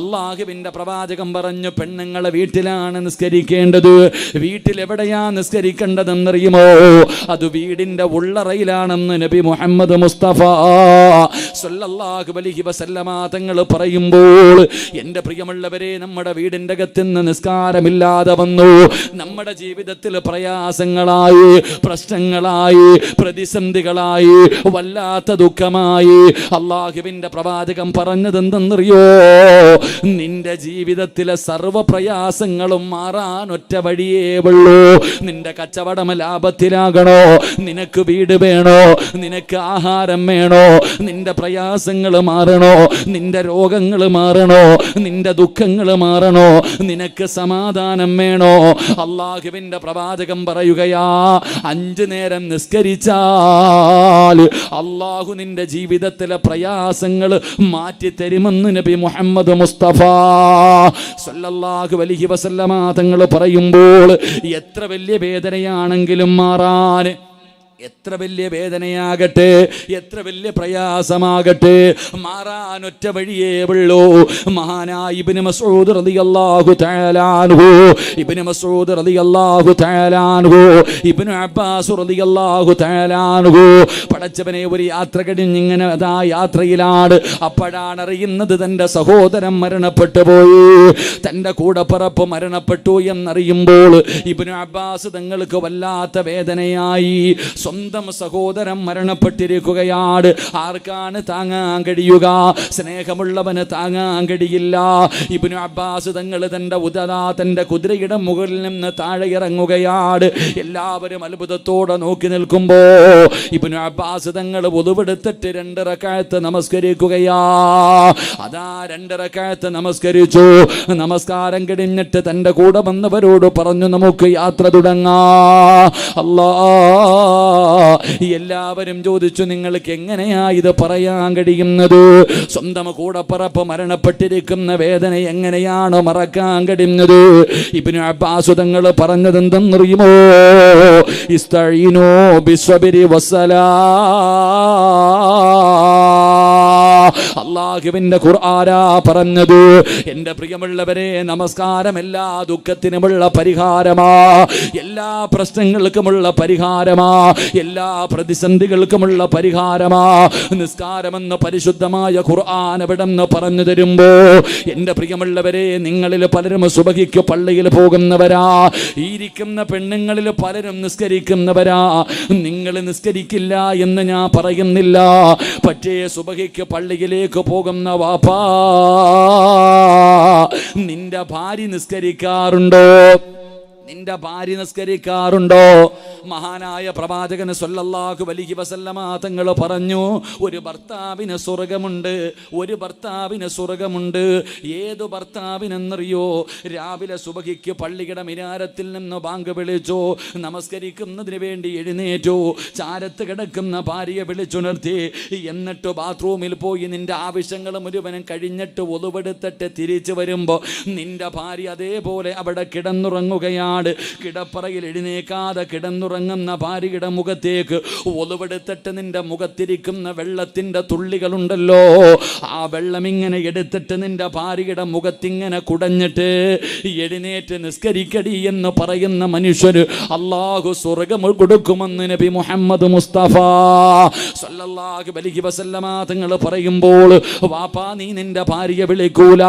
[SPEAKER 1] അള്ളാഹുവിന്റെ പ്രവാചകൻ പറഞ്ഞു, പെണ്ണുങ്ങളെ വീട്ടിലാണ് നിസ്കരിക്കേണ്ടത്. വീട്ടിലെവിടെയാ നിസ്കരിക്കേണ്ടതെന്നറിയുമോ? അത് വീടിന്റെ ഉള്ളറയിലാണെന്ന് നബി മുഹമ്മദ് മുസ്തഫ സ്വല്ലല്ലാഹു അലൈഹി വസല്ലമ തങ്ങൾ പറയുമ്പോൾ, എൻ്റെ പ്രിയമുള്ളവരെ, നമ്മുടെ വീടിൻ്റെ അകത്തുനിന്ന് നിസ്കാരമില്ലാതെ വന്നു, നമ്മുടെ ജീവിതത്തിൽ പ്രയാസങ്ങളായി, പ്രശ്നങ്ങളായി, പ്രതിസന്ധികളായി, വല്ലാത്ത ദുഃഖമായി. അള്ളാഹുവിൻ്റെ പ്രവാചകൻ പറഞ്ഞത് എന്തെന്നറിയോ? നിന്റെ ജീവിതത്തിലെ സർവ്വ പ്രയാസങ്ങളും മാറാൻ ഒറ്റ വഴിയേ ഉള്ളൂ. നിന്റെ കച്ചവടം ലാഭത്തിലാകണോ? നിനക്ക് വീട് വേണോ? നിനക്ക് ആഹാരം വേണോ? നിന്റെ പ്രയാസങ്ങൾ മാറണോ? നിന്റെ രോഗങ്ങൾ മാറണോ? നിന്റെ ദുഃഖങ്ങൾ മാറണോ? നിനക്ക് സമാധാനം വേണോ? അള്ളാഹുവിൻ്റെ പ്രവാചകൻ പറയുകയാ, 5 നേരം നിസ്കരിച്ചാൽ അള്ളാഹു നിന്റെ ജീവിതത്തിലെ പ്രയാസങ്ങൾ മാറ്റിത്തരുമെന്ന് നബി മുഹമ്മദ് മുസ്തഫ സല്ലല്ലാഹു അലൈഹി വസല്ലമ തങ്ങൾ പറയുമ്പോൾ, എത്ര വലിയ വേദനയാണെങ്കിലും മാറാൻ, എത്ര വലിയ വേദനയാകട്ടെ, എത്ര വലിയ പ്രയാസമാകട്ടെ, മാറാൻ ഒറ്റ വഴിയേ ഉള്ളൂ. മഹാനായ ഇബ്നു മസ്ഊദ് റളിയല്ലാഹു തആല അൻഹു, ഇബ്നു മസ്ഊദ് റളിയല്ലാഹു തആല അൻഹു, ഇബ്നു അബ്ബാസ് റളിയല്ലാഹു തആല അൻഹു, പടച്ചവനെ ഒരു യാത്ര കഴിഞ്ഞിങ്ങനെ അതാ യാത്രയിലാണ്. അപ്പോഴാണ് അറിയുന്നത് തൻ്റെ സഹോദരൻ മരണപ്പെട്ടു പോയി, തൻ്റെ കൂടപ്പിറപ്പ് മരണപ്പെട്ടു എന്നറിയുമ്പോൾ ഇബ്നു അബ്ബാസ് തങ്ങൾക്ക് വല്ലാത്ത വേദനയായി. സ്വന്തം സഹോദരൻ മരണപ്പെട്ടിരിക്കുകയാണ്. ആർക്കാണ് താങ്ങാൻ കഴിയുക? സ്നേഹമുള്ളവന് താങ്ങാൻ കഴിയില്ല. ഇബ്നു അബ്ബാസ് തങ്ങൾ തൻ്റെ കുതിരയുടെ മുകളിൽ നിന്ന് താഴെ ഇറങ്ങുകയാണ്. എല്ലാവരും അത്ഭുതത്തോടെ നോക്കി നിൽക്കുമ്പോ ഇബ്നു അബ്ബാസ് തങ്ങൾ വുളുവെടുത്തിട്ട് 2 റക്അത്ത് നമസ്കരിക്കുകയാ. അതാ 2 റക്അത്ത് നമസ്കരിച്ചു. നമസ്കാരം കഴിഞ്ഞിട്ട് തൻ്റെ കൂടെ വന്നവരോട് പറഞ്ഞു, നമുക്ക് യാത്ര തുടങ്ങാം. എല്ലാവരും ചോദിച്ചു, നിങ്ങൾക്ക് എങ്ങനെയാ ഇത് പറയാൻ കഴിയുന്നത്? സ്വന്തം കൂടപ്പിറപ്പ് മരണപ്പെട്ടിരിക്കുന്ന വേദന എങ്ങനെയാണ് മറക്കാൻ കഴിയുന്നത്? ഇബ്നു അബ്ബാസ് തങ്ങൾ പറഞ്ഞത് എന്തെന്നറിയുമോ? ഇസ്തഈനൂ ബിസ്സബ്രി വസ്സലാ. അള്ളാഹുവിൻ്റെ ഖുർആനാ പറഞ്ഞത്. എൻ്റെ പ്രിയമുള്ളവരെ, നമസ്കാരം എല്ലാ ദുഃഖത്തിനുമുള്ള പരിഹാരമാ, എല്ലാ പ്രശ്നങ്ങൾക്കുമുള്ള പരിഹാരമാ, എല്ലാ പ്രതിസന്ധികൾക്കുമുള്ള പരിഹാരമാ. നിസ്കാരമെന്ന് പരിശുദ്ധമായ ഖുർആൻ എവിടെന്ന് പറഞ്ഞു തരുമ്പോ, എൻ്റെ പ്രിയമുള്ളവരെ, നിങ്ങളിൽ പലരും സുബഹിക്ക് പള്ളിയിൽ പോകുന്നവരാ. ഇരിക്കുന്ന പെണ്ണുങ്ങളിൽ പലരും നിസ്കരിക്കുന്നവരാ. നിങ്ങൾ നിസ്കരിക്കില്ല എന്ന് ഞാൻ പറയുന്നില്ല. പക്ഷേ സുബഹിക്ക് പള്ളിയിലേക്ക് പോകുന്ന വാപ്പാ, നിന്റെ ഭാര്യ നിസ്കരിക്കാറുണ്ടോ? നിന്റെ ഭാര്യ നിസ്കരിക്കാറുണ്ടോ? മഹാനായ പ്രവാചകൻ സല്ലല്ലാഹു അലൈഹി വസല്ലമ തങ്ങൾ പറഞ്ഞു, ഒരു ഭർത്താവിന് സ്വർഗമുണ്ട്, ഒരു ഭർത്താവിന് സ്വർഗമുണ്ട്. ഏതു ഭർത്താവിനെന്നറിയോ? രാവിലെ സുബഹിക്ക് പള്ളിയുടെ മിനാരത്തിൽ നിന്ന് ബാങ്ക് വിളിച്ചു, നമസ്കരിക്കുന്നതിന് വേണ്ടി എഴുന്നേറ്റു, ചാരത്ത് കിടക്കുന്ന ഭാര്യയെ വിളിച്ചുണർത്തി, എന്നിട്ട് ബാത്റൂമിൽ പോയി നിന്റെ ആവശ്യങ്ങൾ മുഴുവനും കഴിഞ്ഞിട്ട് ഒതുവെടുത്തിട്ട് തിരിച്ചു വരുമ്പോൾ നിന്റെ ഭാര്യ അതേപോലെ അവിടെ കിടന്നുറങ്ങുകയാണ്. കിടപ്പറയിൽ എഴുന്നേക്കാതെ കിടന്നുറങ്ങുന്ന ഭാര്യയുടെ മുഖത്തേക്ക് ഒലുവെടുത്തിട്ട് നിന്റെ മുഖത്തിരിക്കുന്ന വെള്ളത്തിന്റെ തുള്ളികളുണ്ടല്ലോ, ആ വെള്ളം ഇങ്ങനെ എടുത്തിട്ട് നിന്റെ ഭാര്യയുടെ മുഖത്തിങ്ങനെ കുടഞ്ഞിട്ട് എഴുന്നേറ്റ് നിസ്കരിക്കടി എന്ന് പറയുന്ന മനുഷ്യര് അല്ലാഹു സ്വർഗ്ഗം കൊടുക്കുമെന്ന് നബി മുഹമ്മദ് മുസ്തഫ സല്ലല്ലാഹു അലൈഹി വസല്ലമ തങ്ങൾ പറയുമ്പോൾ, വാപ്പാ നീ നിന്റെ ഭാര്യയെ വിളിക്കൂല.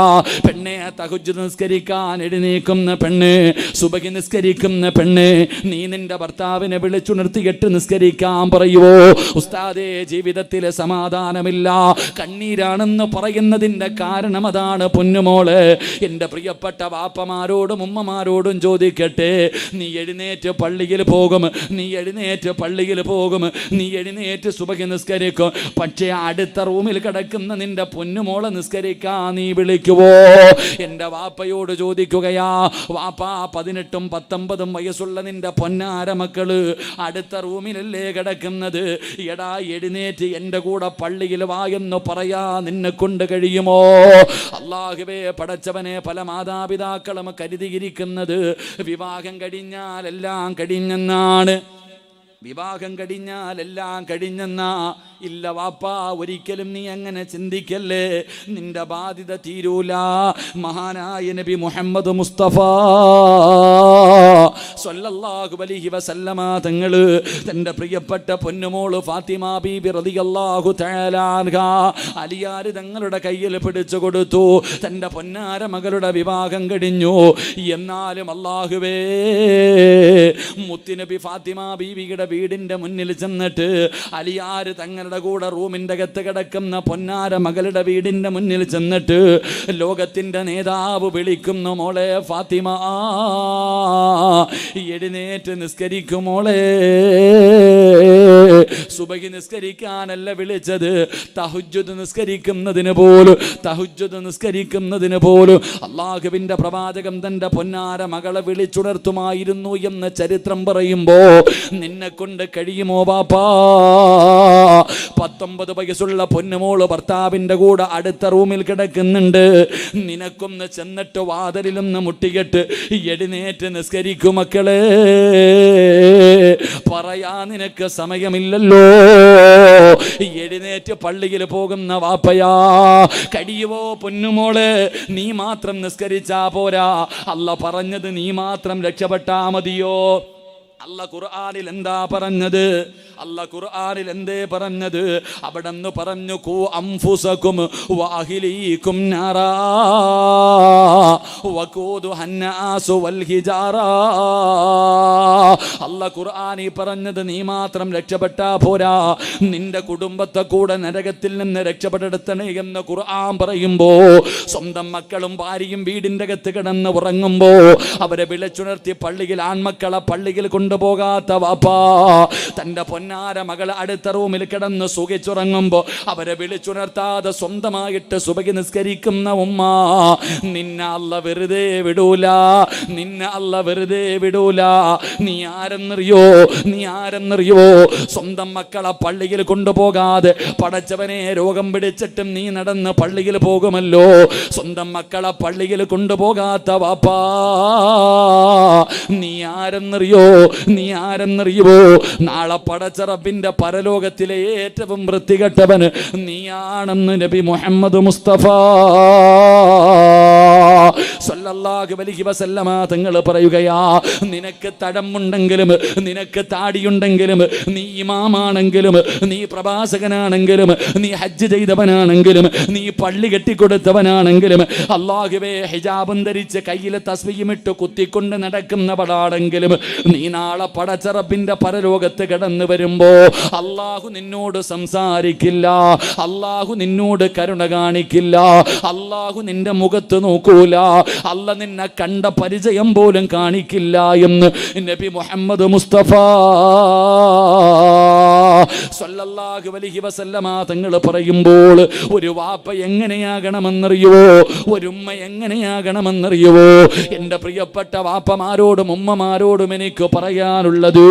[SPEAKER 1] പെണ്ണെ, തഹജ്ജുദ് നിസ്കരിക്കാൻ എഴുന്നേക്കുന്ന പെണ്ണ്, സുബഹി നിസ്കരിക്കുന്ന പെണ്ണ്, നീ നിന്റെ ഭർത്താവിനെ വിളിച്ചുണർത്തിയിട്ട് നിസ്കരിക്കാൻ പറയുവോ? ഉസ്താദേ, ജീവിതത്തിലെ സമാധാനമില്ല, കണ്ണീരാണെന്ന് പറയുന്നതിൻ്റെ കാരണം അതാണ് പൊന്നുമോള്. എൻ്റെ പ്രിയപ്പെട്ട വാപ്പമാരോടും ഉമ്മമാരോടും ചോദിക്കട്ടെ, നീ എഴുന്നേറ്റ് പള്ളിയിൽ പോകും, നീ എഴുന്നേറ്റ് പള്ളിയിൽ പോകും, നീ എഴുന്നേറ്റ് സുബഹി നിസ്കരിക്കും. പക്ഷേ അടുത്ത റൂമിൽ കിടക്കുന്ന നിന്റെ പൊന്നുമോളെ നിസ്കരിക്കാൻ നീ വിളിക്കുവോ? എൻ്റെ വാപ്പയോട് ചോദിക്കുകയാ, വാപ്പാ 18 19 വയസ്സുള്ള നിന്റെ പൊന്നാര മക്കള് അടുത്ത റൂമിലല്ലേ കിടക്കുന്നത്? എടാ, എഴുന്നേറ്റ് എൻ്റെ കൂടെ പള്ളിയിൽ വാ എന്ന് പറയാ നിന്നെ കൊണ്ട് കഴിയുമോ? അല്ലാഹുവേ, പടച്ചവനെ, പല മാതാപിതാക്കളും കരുതിയിരിക്കുന്നത് വിവാഹം കഴിഞ്ഞാൽ എല്ലാം കഴിഞ്ഞെന്നാണ്. വിവാഹം കഴിഞ്ഞാൽ എല്ലാം കഴിഞ്ഞെന്നാ? ഇല്ല വാപ്പാ, ഒരിക്കലും നീ അങ്ങനെ ചിന്തിക്കല്ലേ. നിന്റെ ബാധ്യത തീരൂല. മഹാനായ നബി മുഹമ്മദ് മുസ്തഫ സ്വല്ലല്ലാഹു അലൈഹി വസല്ലമ തങ്ങള് തന്റെ പ്രിയപ്പെട്ട പൊന്നുമോള് ഫാത്തിമ ബീബി റളിയല്ലാഹു തആല അൻഹാ അലിയാര് തങ്ങളുടെ കയ്യിൽ പിടിച്ചു കൊടുത്തു. തന്റെ പൊന്നാര മകളുടെ വിവാഹം കഴിഞ്ഞു. എന്നാലും അല്ലാഹുവേ, മുത്തുനബി ഫാത്തിമ ബീവിയുടെ വീടിന്റെ മുന്നിൽ ചെന്നിട്ട് അലിയാര് തങ്ങളുടെ കൂടെ റൂമിന്റെ അകത്ത് കിടക്കുന്ന പൊന്നാര മകളുടെ വീടിന്റെ മുന്നിൽ ചെന്നിട്ട് ലോകത്തിന്റെ നേതാവ് വിളിക്കുന്നു, മോളെ ഫാത്തിമ, എഴുന്നേറ്റ് നിസ്കരിക്കുമോളെ. സുബഹി നിസ്കരിക്കാനല്ല വിളിച്ചത്, തഹജ്ജുദ് നിസ്കരിക്കുന്നതിന് പോലും അല്ലാഹുവിന്റെ പ്രവാചകൻ തന്റെ പൊന്നാര മകളെ വിളിച്ചുണർത്തുമായിരുന്നു എന്ന് ചരിത്രം പറയുമ്പോ നിന്നെ കൊണ്ട് കഴിയുമോ ബാപ്പാ? 19 വയസ്സുള്ള പൊന്നുമോള് ഭർത്താവിന്റെ കൂടെ അടുത്ത റൂമിൽ കിടക്കുന്നുണ്ട്. നിനക്കൊന്ന് ചെന്നിട്ട് വാതിലിലൊന്ന് മുട്ടിയിട്ട് എഴുന്നേറ്റ് നിസ്കരിക്കും മക്കളെ. പറയാ നിനക്ക് സമയമില്ലല്ലോ. എഴുന്നേറ്റ് പള്ളിയിൽ പോകുന്ന വാപ്പയാ. കഴിയുവോ പൊന്നുമോളെ? നീ മാത്രം നിസ്കരിച്ചാ പോരാ. അല്ലാഹ് പറഞ്ഞത് നീ മാത്രം രക്ഷപ്പെട്ടാ മതിയോ? അല്ലാഹ് ഖുർആനിൽ എന്താ പറഞ്ഞത്? എന്തേ പറഞ്ഞത്? അവിടെന്ന് പറഞ്ഞു, കൂ അംഫുസകും വഅഹ്ലീകും നാറാ വഖൂദുഹൻ നാസു വൽ ഹിജാറാ. അല്ലാഹ് ഖുർആനിൽ പറഞ്ഞത് നീ മാത്രം രക്ഷപ്പെട്ടാ പോരാ, നിന്റെ കുടുംബത്തെ കൂടെ നരകത്തിൽ നിന്ന് രക്ഷപ്പെടുത്തണേ എന്ന് ഖുർആൻ പറയുമ്പോ, സ്വന്തം മക്കളും ഭാര്യയും വീടിന്റെ അകത്ത് കിടന്ന് ഉറങ്ങുമ്പോ അവരെ വിളിച്ചുണർത്തി പള്ളിയിൽ, ആൺമക്കളെ പള്ളിയിൽ കൊണ്ടുപോകാത്ത വാപ്പാ, തന്റെ പൊന്നാര മകൾ അടുത്ത റൂമിൽ കിടന്ന് സുഖിച്ചുറങ്ങുമ്പോ അവരെ വിളിച്ചുണർത്താതെ സ്വന്തമായിട്ട് സുബഹി നിസ്കരിക്കുന്ന ഉമ്മ, നിന്നെ അല്ലാഹ് വെറുതെ വിടൂല. നീ ആരെന്നറിയോ? സ്വന്തം മക്കളെ പള്ളിയിൽ കൊണ്ടുപോകാതെ പടച്ചവനെ രോഗം പിടിച്ചിട്ടും നീ നടന്ന് പള്ളിയിൽ പോകുമല്ലോ. സ്വന്തം മക്കളെ പള്ളിയിൽ കൊണ്ടുപോകാത്ത വാപ്പാ, നീ ആരെന്നറിയോ? നാളെ പടച്ച റബ്ബിന്റെ പരലോകത്തിലെ ഏറ്റവും വൃത്തികെട്ടവൻ നീയാണെന്ന് നബി മുഹമ്മദ് മുസ്തഫ സല്ലല്ലാഹു അലൈഹി വസല്ലമ തങ്ങൾ പറയുകയാ. നിനക്ക് തടമുണ്ടെങ്കിലും, നിനക്ക് താടിയുണ്ടെങ്കിലും, നീ ഇമാമാണെങ്കിലും, നീ പ്രവാചകനാണെങ്കിലും, നീ ഹജ്ജ് ചെയ്തവനാണെങ്കിലും, നീ പള്ളി കെട്ടിക്കൊടുത്തവനാണെങ്കിലും, അല്ലാഹുവേ ഹിജാബും ധരിച്ച് കയ്യിൽ തസ്ബീഹും ഇട്ട് കുത്തിക്കൊണ്ട് നടക്കുന്നവളാണെങ്കിലും, നീ നാളെ പടച്ച റബ്ബിന്റെ പരലോകത്ത് കടന്നു വരുമ്പോ അല്ലാഹു നിന്നോട് സംസാരിക്കില്ല, അല്ലാഹു നിന്നോട് കരുണ കാണിക്കില്ല, അല്ലാഹു നിന്റെ മുഖത്ത് നോക്കൂല, അല്ലാഹ് നിന്നെ കണ്ട പരിചയം പോലും കാണിക്കില്ല എന്ന് നബി മുഹമ്മദ് മുസ്തഫ സല്ലല്ലാഹു അലൈഹി വസല്ലമ തങ്ങൾ പറയുമ്പോൾ, ഒരു വാപ്പ എങ്ങനെയാകണമെന്നറിയോ? ഒരു ഉമ്മ എങ്ങനെയാകണമെന്നറിയോ? എൻ്റെ പ്രിയപ്പെട്ട വാപ്പമാരോടും ഉമ്മമാരോടും എനിക്ക് പറയാനുള്ളത്,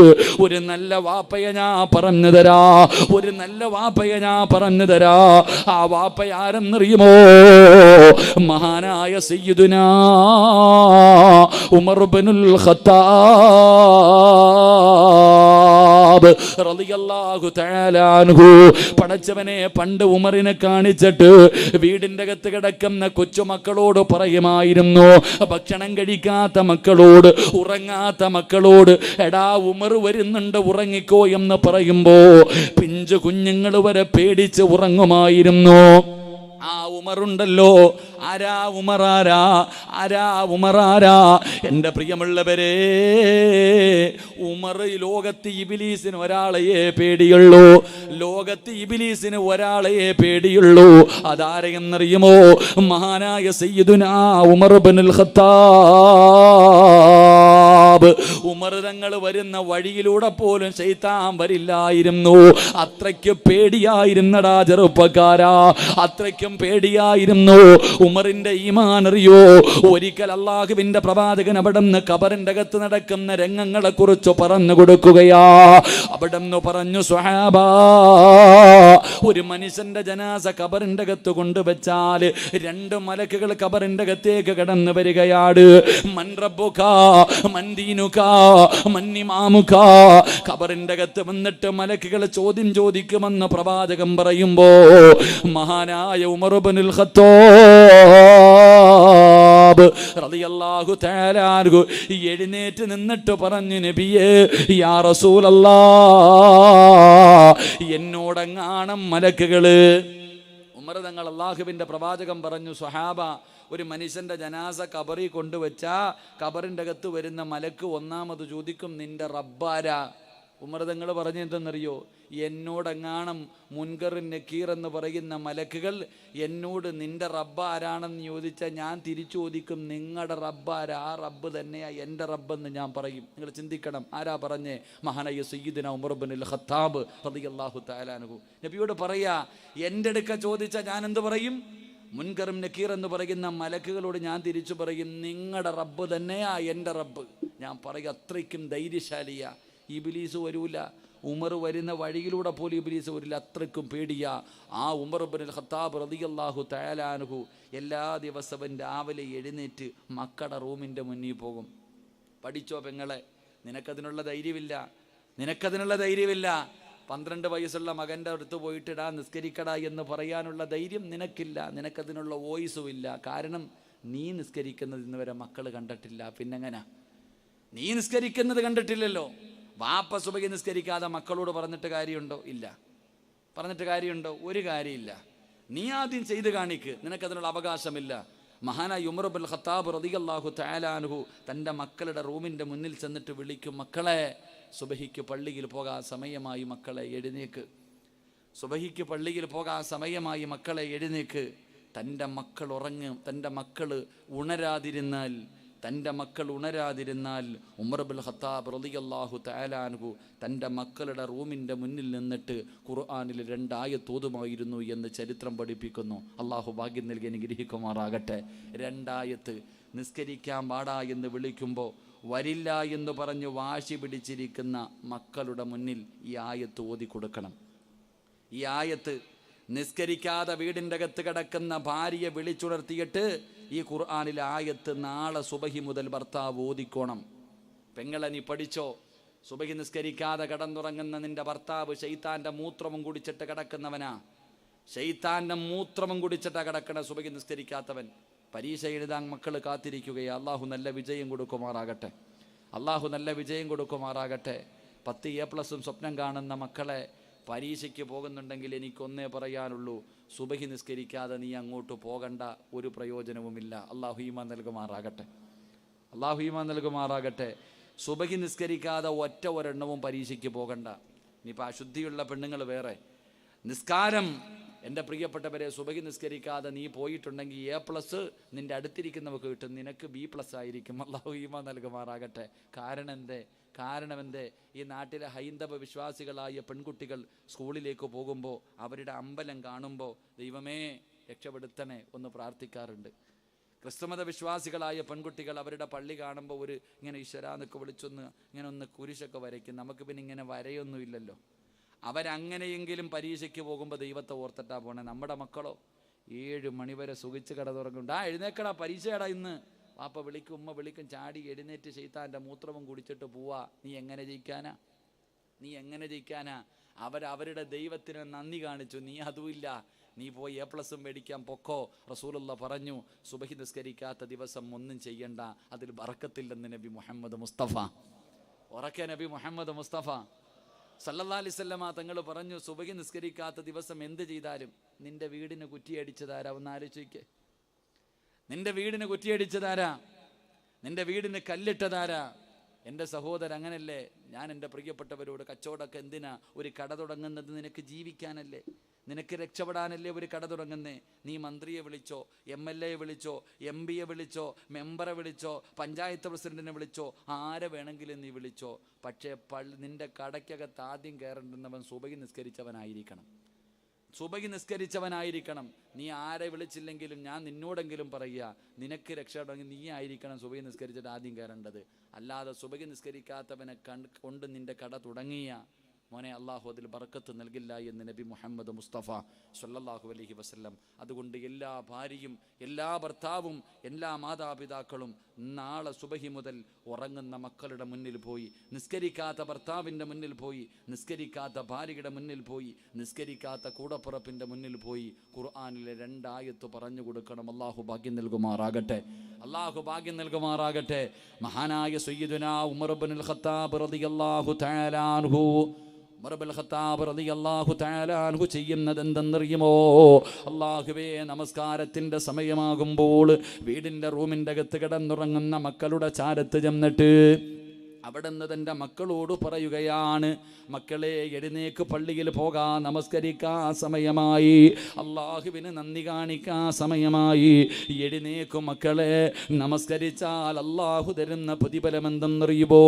[SPEAKER 1] ഒരു നല്ല വാപ്പയെ ഞാൻ പറഞ്ഞു തരാ. ആ വാപ്പ ആരെന്നറിയുമോ? മഹാനായ സയ്യിദുനാ ഉമർ ഇബ്നുൽ ഖത്താബ് റളിയല്ലാഹു തആല അൻഹു. പടച്ചവനെ, പണ്ട് ഉമറിനെ കാണിച്ചിട്ട് വീടിന്റെ അകത്ത് കിടക്കുന്ന കൊച്ചുമക്കളോട് പറയുമായിരുന്നു, ഭക്ഷണം കഴിക്കാത്ത മക്കളോട്, ഉറങ്ങാത്ത മക്കളോട്, എടാ ഉമർ വരുന്നുണ്ട് ഉറങ്ങിക്കോ എന്ന് പറയുമ്പോ പിഞ്ചു കുഞ്ഞുങ്ങൾ വരെ പേടിച്ച് ഉറങ്ങുമായിരുന്നു. ആ ഉമറുണ്ടല്ലോ, ആരാ ഉമറാരാ? എൻ്റെ പ്രിയമുള്ളവരെ, ഉമർ ലോകത്ത് ഇബ്ലീസിന് ഒരാളെയേ പേടിയുള്ളൂ. അതാരെന്നറിയുമോ? മഹാനായ സയ്യിദുനാ ഉമർ ഇബ്നുൽ ഖത്താബ്. ഉമർ തങ്ങൾ വരുന്ന വഴിയിലൂടെ പോലും ശൈത്താൻ വരില്ലായിരുന്നു. അത്രയ്ക്ക് പേടിയായിരുന്നടാ ചെറുപ്പക്കാരാ, അത്രയ്ക്കും പേടിയായിരുന്നു ഉമറിന്റെ ഈമാൻ അറിയോ? ഒരിക്കൽ അള്ളാഹുവിന്റെ പ്രവാചകൻ അവിടെ നിന്ന് ഖബറിന്റെ അകത്ത് നടക്കുന്ന രംഗങ്ങളെ കുറിച്ച് പറഞ്ഞു കൊടുക്കുകയാ. അവിടെ നിന്ന് പറഞ്ഞു, സ്വഹാബാ, ഒരു മനുഷ്യന്റെ ജനാസ ഖബറിന്റെ അകത്ത് കൊണ്ടുവച്ചാൽ 2 മലക്കുകൾ ഖബറിന്റെ അകത്തേക്ക് കടന്നു വരികയാണ്. മൻ റബ്ബുക മൻ ദീനുക മൻ ഇമാമുക. ഖബറിന്റെ അകത്ത് വന്നിട്ട് മലക്കുകൾ ചോദ്യം ചോദിക്കുമെന്ന് പ്രവാചകൻ പറയുമ്പോ മഹാനായ ഉമർ ഇബ്നുൽ ഖത്താബ് റളിയല്ലാഹു തആല അൻഹു എഴുന്നേറ്റ് നിന്നിട്ട് പറഞ്ഞു, നബിയേ, യാ റസൂലല്ലാഹ്, എന്നോടെങ്ങാണം മലക്കുകള്. ഉമർ തങ്ങൾ അള്ളാഹുവിന്റെ പ്രവാചകൻ പറഞ്ഞു, സ്വഹാബ, ഒരു മനുഷ്യന്റെ ജനാസ ഖബറി കൊണ്ടുവച്ചാ ഖബറിന്റെ അകത്ത് വരുന്ന മലക്ക് ഒന്നാമത് ചോദിക്കും, നിന്റെ റബ്ബാരാ? ഉമർ തങ്ങൾ പറഞ്ഞു എന്തെന്നറിയോ? എന്നോടെങ്ങാണം മുൻകർ നക്കീർ എന്ന് പറയുന്ന മലക്കുകൾ എന്നോട് നിന്റെ റബ്ബ് ആരാണെന്ന് ചോദിച്ചാൽ ഞാൻ തിരിച്ചു ചോദിക്കും, നിങ്ങളുടെ റബ്ബാരാ? ആ റബ്ബ് തന്നെയാ എൻ്റെ റബ്ബെന്ന് ഞാൻ പറയും. നിങ്ങൾ ചിന്തിക്കണം, ആരാ പറഞ്ഞേ? മഹാനായ സയ്യിദുന ഉമർ ഇബ്നുൽ ഖത്താബ് റളിയല്ലാഹു തആല അൻഹു നബിയോട് പറയാ, എൻ്റെ അടുക്ക ചോദിച്ചാൽ ഞാൻ എന്ത് പറയും? മുൻകറും നക്കീർ എന്ന് പറയുന്ന മലക്കുകളോട് ഞാൻ തിരിച്ചു പറയും, നിങ്ങളുടെ റബ്ബ് തന്നെയാ എൻ്റെ റബ്ബ്. ഞാൻ പറയും, അത്രയ്ക്കും ധൈര്യശാലിയാ. ഇബ്ലീസ് വരൂല, ഉമർ വരുന്ന വഴിയിലൂടെ പോലും ഇബ്ലീസ് വരില്ല, അത്രയ്ക്കും പേടിയാ. ആ ഉമർ ഇബ്നുൽ ഖത്താബ് റളിയല്ലാഹു തആല അൻഹു എല്ലാ ദിവസവും രാവിലെ എഴുന്നേറ്റ് മക്കളുടെ റൂമിൻ്റെ മുന്നിൽ പോകും. പഠിച്ചോ പെങ്ങളെ, നിനക്കതിനുള്ള ധൈര്യമില്ല, നിനക്കതിനുള്ള ധൈര്യമില്ല. 12 വയസ്സുള്ള മകൻ്റെ അടുത്ത് പോയിട്ടിടാ നിസ്കരിക്കടാ എന്ന് പറയാനുള്ള ധൈര്യം നിനക്കില്ല, നിനക്കതിനുള്ള വോയിസും ഇല്ല. കാരണം നീ നിസ്കരിക്കുന്നത് ഇന്ന് വരെ മക്കൾ കണ്ടിട്ടില്ല. പിന്നെങ്ങനെ? നീ നിസ്കരിക്കുന്നത് കണ്ടിട്ടില്ലല്ലോ. വാപ്പ സുബഹി നിസ്കരിക്കാതെ മക്കളോട് പറഞ്ഞിട്ട് കാര്യമുണ്ടോ? ഇല്ല. പറഞ്ഞിട്ട് കാര്യമുണ്ടോ? ഒരു കാര്യമില്ല. നീ ആദ്യം ചെയ്ത് കാണിക്ക്, നിനക്കതിനുള്ള അവകാശമില്ല. മഹാനായ ഉമർ ഇബ്നുൽ ഖത്താബ് റളിയല്ലാഹു തആല അൻഹു തൻ്റെ മക്കളുടെ റൂമിൻ്റെ മുന്നിൽ ചെന്നിട്ട് വിളിക്കും, മക്കളെ, സുബഹിക്ക് പള്ളിയിൽ പോകാൻ സമയമായി, മക്കളെ എഴുന്നേക്ക്. സുബഹിക്ക് പള്ളിയിൽ പോകാൻ സമയമായി, മക്കളെ എഴുന്നേക്ക്. തൻ്റെ മക്കൾ ഉറങ്ങും, തൻ്റെ മക്കൾ ഉണരാതിരുന്നാൽ ഉമർ ഇബ്നുൽ ഖത്താബ് റളിയല്ലാഹു തആല അൻഹു തൻ്റെ മക്കളുടെ റൂമിൻ്റെ മുന്നിൽ നിന്നിട്ട് ഖുർആനിൽ 2 ആയത്ത് ഓതുമായിരുന്നു എന്ന് ചരിത്രം പഠിപ്പിക്കുന്നു. അള്ളാഹു ഭാഗ്യം നൽകി അനുഗ്രഹിക്കുമാറാകട്ടെ. 2 ആയത്ത് നിസ്കരിക്കാൻ പാടാ എന്ന് വിളിക്കുമ്പോൾ വരില്ല എന്ന് പറഞ്ഞ് വാശി പിടിച്ചിരിക്കുന്ന മക്കളുടെ മുന്നിൽ ഈ ആയത്ത് ഓതി കൊടുക്കണം. ഈ ആയത്ത് നിസ്കരിക്കാതെ വീടിൻ്റെ അകത്ത് കിടക്കുന്ന ഭാര്യയെ വിളിച്ചുണർത്തിയിട്ട് ഈ ഖുർആനിലെ ആയത്ത് നാളെ സുബഹി മുതൽ ഭർത്താവ് ഓതിക്കോണം. പെങ്ങളെ, നീ പഠിച്ചോ, സുബഹി നിസ്കരിക്കാതെ കിടന്നുറങ്ങുന്ന നിന്റെ ഭർത്താവ് ശൈത്താൻ്റെ മൂത്രവും കുടിച്ചിട്ട് കിടക്കുന്നവനാ. ശൈത്താൻ്റെ മൂത്രവും കുടിച്ചിട്ടാ കിടക്കണ സുബഹി നിസ്കരിക്കാത്തവൻ. പരീക്ഷ എഴുതാൻ മക്കൾ കാത്തിരിക്കുകയാണ്. അള്ളാഹു നല്ല വിജയം കൊടുക്കുമാറാകട്ടെ. അള്ളാഹു നല്ല വിജയം കൊടുക്കുമാറാകട്ടെ. 10 A+ സ്വപ്നം കാണുന്ന മക്കളെ, പരീക്ഷയ്ക്ക് പോകുന്നുണ്ടെങ്കിൽ എനിക്കൊന്നേ പറയാനുള്ളൂ, സുബഹി നിസ്കരിക്കാതെ നീ അങ്ങോട്ട് പോകണ്ട, ഒരു പ്രയോജനവുമില്ല. അള്ളാഹു ഈമാൻ നൽകുമാറാകട്ടെ. അള്ളാഹു ഈമാൻ നൽകുമാറാകട്ടെ. സുബഹി നിസ്കരിക്കാതെ ഒരെണ്ണവും പരീക്ഷയ്ക്ക് പോകണ്ട. ഇനിയിപ്പോൾ അശുദ്ധിയുള്ള പെണ്ണുങ്ങൾ വേറെ. നിസ്കാരം, എൻ്റെ പ്രിയപ്പെട്ടവരെ, സുബഹി നിസ്കരിക്കാതെ നീ പോയിട്ടുണ്ടെങ്കിൽ A+ നിൻ്റെ അടുത്തിരിക്കുന്നവർക്ക് കിട്ടും, നിനക്ക് B+ ആയിരിക്കും. അള്ളാഹു ഈമാൻ നൽകുമാറാകട്ടെ. കാരണം എന്തേ? ഈ നാട്ടിലെ ഹൈന്ദവ വിശ്വാസികളായ പെൺകുട്ടികൾ സ്കൂളിലേക്ക് പോകുമ്പോൾ അവരുടെ അമ്പലം കാണുമ്പോൾ ദൈവമേ രക്ഷപ്പെടുത്തണേ ഒന്ന് പ്രാർത്ഥിക്കാറുണ്ട്. ക്രിസ്തുമത വിശ്വാസികളായ പെൺകുട്ടികൾ അവരുടെ പള്ളി കാണുമ്പോൾ ഇങ്ങനെ ഈശ്വരാന്നൊക്കെ വിളിച്ചൊന്ന് ഇങ്ങനെ ഒന്ന് കുരിശൊക്കെ വരയ്ക്കും. നമുക്ക് പിന്നെ ഇങ്ങനെ വരയൊന്നും ഇല്ലല്ലോ. അവരങ്ങനെയെങ്കിലും പരീക്ഷയ്ക്ക് പോകുമ്പോൾ ദൈവത്തെ ഓർത്തിട്ടാ പോണേ. നമ്മുടെ മക്കളോ 7 മണി വരെ സുഖിച്ച് കിടന്നുറങ്ങും. പരീക്ഷയാടാ ഇന്ന്. വാപ്പ വിളിക്കും, ഉമ്മ വിളിക്കും, ചാടി എഴുന്നേറ്റ് ശൈത്താൻ്റെ മൂത്രവും കുടിച്ചിട്ട് പോവാ. നീ എങ്ങനെ ജയിക്കാനാ? അവരുടെ ദൈവത്തിന് നന്ദി കാണിച്ചു, നീ അതുമില്ല. നീ പോയി A+ മേടിക്കാൻ പൊക്കോ. റസൂലുള്ള പറഞ്ഞു, സുബഹി നിസ്കരിക്കാത്ത ദിവസം ഒന്നും ചെയ്യണ്ട, അതിൽ ബറക്കത്തില്ലെന്ന് നബി മുഹമ്മദ് മുസ്തഫ. ഉറക്കെ നബി മുഹമ്മദ് മുസ്തഫ സല്ലല്ലാഹു അലൈഹി വസല്ലമ തങ്ങൾ പറഞ്ഞു, സുബഹി നിസ്കരിക്കാത്ത ദിവസം എന്ത് ചെയ്താലും നിന്റെ വീടിന് കുറ്റിയടിച്ചതാരാ? ഒന്ന് ആലോചിക്കേ. നിന്റെ വീടിന് കുറ്റിയടിച്ചതാരാ? നിന്റെ വീടിന് കല്ലിട്ടതാരാ? എൻ്റെ സഹോദരൻ, അങ്ങനല്ലേ? ഞാൻ എൻ്റെ പ്രിയപ്പെട്ടവരോട്, കച്ചവടമൊക്കെ എന്തിനാ? ഒരു കട തുടങ്ങുന്നത് നിനക്ക് ജീവിക്കാനല്ലേ, നിനക്ക് രക്ഷപ്പെടാനല്ലേ ഒരു കട തുടങ്ങുന്നേ. നീ മന്ത്രിയെ വിളിച്ചോ, MLA വിളിച്ചോ, MP വിളിച്ചോ, മെമ്പറെ വിളിച്ചോ, പഞ്ചായത്ത് പ്രസിഡന്റിനെ വിളിച്ചോ, ആരെ വേണമെങ്കിലും നീ വിളിച്ചോ. പക്ഷേ നിന്റെ കടയ്ക്കകത്ത് ആദ്യം കയറേണ്ടുന്നവൻ സുബഹി നിസ്കരിച്ചവനായിരിക്കണം. സുബഹി നിസ്കരിച്ചവനായിരിക്കണം. നീ ആരെ വിളിച്ചില്ലെങ്കിലും ഞാൻ നിന്നോടെങ്കിലും പറയുക, നിനക്ക് രക്ഷപ്പെടണമെങ്കിൽ നീ ആയിരിക്കണം സുബഹി നിസ്കരിച്ചിട്ട് ആദ്യം കയറേണ്ടത്. അല്ലാതെ സുബഹി നിസ്കരിക്കാത്തവനെ കൊണ്ട് നിന്റെ കട തുടങ്ങിയ മോനെ അള്ളാഹു അതിൽ ബർക്കത്ത് നൽകില്ല എന്ന് നബി മുഹമ്മദ് മുസ്തഫ സ്വല്ലല്ലാഹു അലൈഹി വസല്ലം. അതുകൊണ്ട് എല്ലാ ഭാര്യയും എല്ലാ ഭർത്താവും എല്ലാ മാതാപിതാക്കളും നാളെ സുബഹി മുതൽ ഉറങ്ങുന്ന മക്കളുടെ മുന്നിൽ പോയി, നിസ്കരിക്കാത്ത ഭർത്താവിൻ്റെ മുന്നിൽ പോയി, നിസ്കരിക്കാത്ത ഭാര്യയുടെ മുന്നിൽ പോയി, നിസ്കരിക്കാത്ത കൂടപ്പുറപ്പിൻ്റെ മുന്നിൽ പോയി ഖുർആനിലെ 2 ആയത്ത് പറഞ്ഞു കൊടുക്കണം. അള്ളാഹു ഭാഗ്യം നൽകുമാറാകട്ടെ, അള്ളാഹു ഭാഗ്യം നൽകുമാറാകട്ടെ. മഹാനായ സയ്യിദുനാ ഉമർ ഇബ്നുൽ ഖത്താബ് റളിയല്ലാഹു തആല അൻഹു ചെയ്യുന്നത് എന്തെന്നറിയുമോ? അല്ലാഹുവേ, നമസ്കാരത്തിന്റെ സമയമാകുമ്പോൾ വീടിന്റെ റൂമിന്റെ അകത്ത് കിടന്നുറങ്ങുന്ന മക്കളുടെ ചാരത്ത് ചെന്നിട്ട് അവിടുന്ന് തൻ്റെ മക്കളോട് പറയുകയാണ്, മക്കളെ എഴുന്നേക്ക്, പള്ളിയിൽ പോകാൻ നമസ്കരിക്കാൻ സമയമായി, അള്ളാഹുവിന് നന്ദി കാണിക്കാൻ സമയമായി. എഴുന്നേക്കും മക്കളെ, നമസ്കരിച്ചാൽ അള്ളാഹു തരുന്ന പ്രതിഫലം എന്തെന്നറിയുമോ?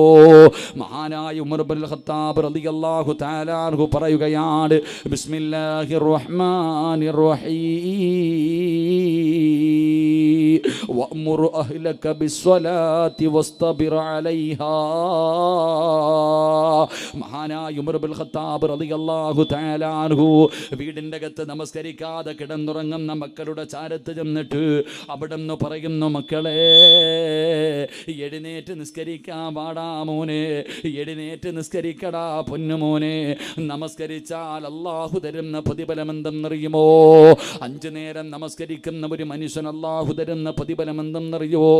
[SPEAKER 1] മഹാനായ ഉമർ ഇബ്നുൽ ഖത്താബ് റളിയല്ലാഹു തആല അൻഹു പറയുകയാണ്, ബിസ്മില്ലാഹിർ റഹ്മാനിർ റഹീം വഅ്മുർ അഹ്ലക ബിസ്സലാത്തി വസ്തബിർ അലൈഹാ. മഹാനായ ഉമർ ഇബ്നുൽ ഖത്താബ് റളിയല്ലാഹു തആല അൻഹു വീടിന്റെ അകത്ത് നമസ്കരിക്കാതെ കിടന്നുറങ്ങുന്ന മക്കളുടെ ചാരത്ത് ചെന്നിട്ട് അവിടുന്ന് പറയുന്നു, മക്കളെ എഴുന്നേറ്റ് നിസ്കരിക്കാൻ പാടാ മോനെ, എഴുന്നേറ്റ് നിസ്കരിക്കടാ പൊന്നുമോനെ. നമസ്കരിച്ചാൽ അള്ളാഹു തരുന്ന പ്രതിഫലം എന്തെന്നറിയുമോ? 5 നേരം നമസ്കരിക്കുന്ന ഒരു മനുഷ്യൻ അള്ളാഹു തരുന്ന പ്രതിഫലം എന്തെന്നറിയുമോ?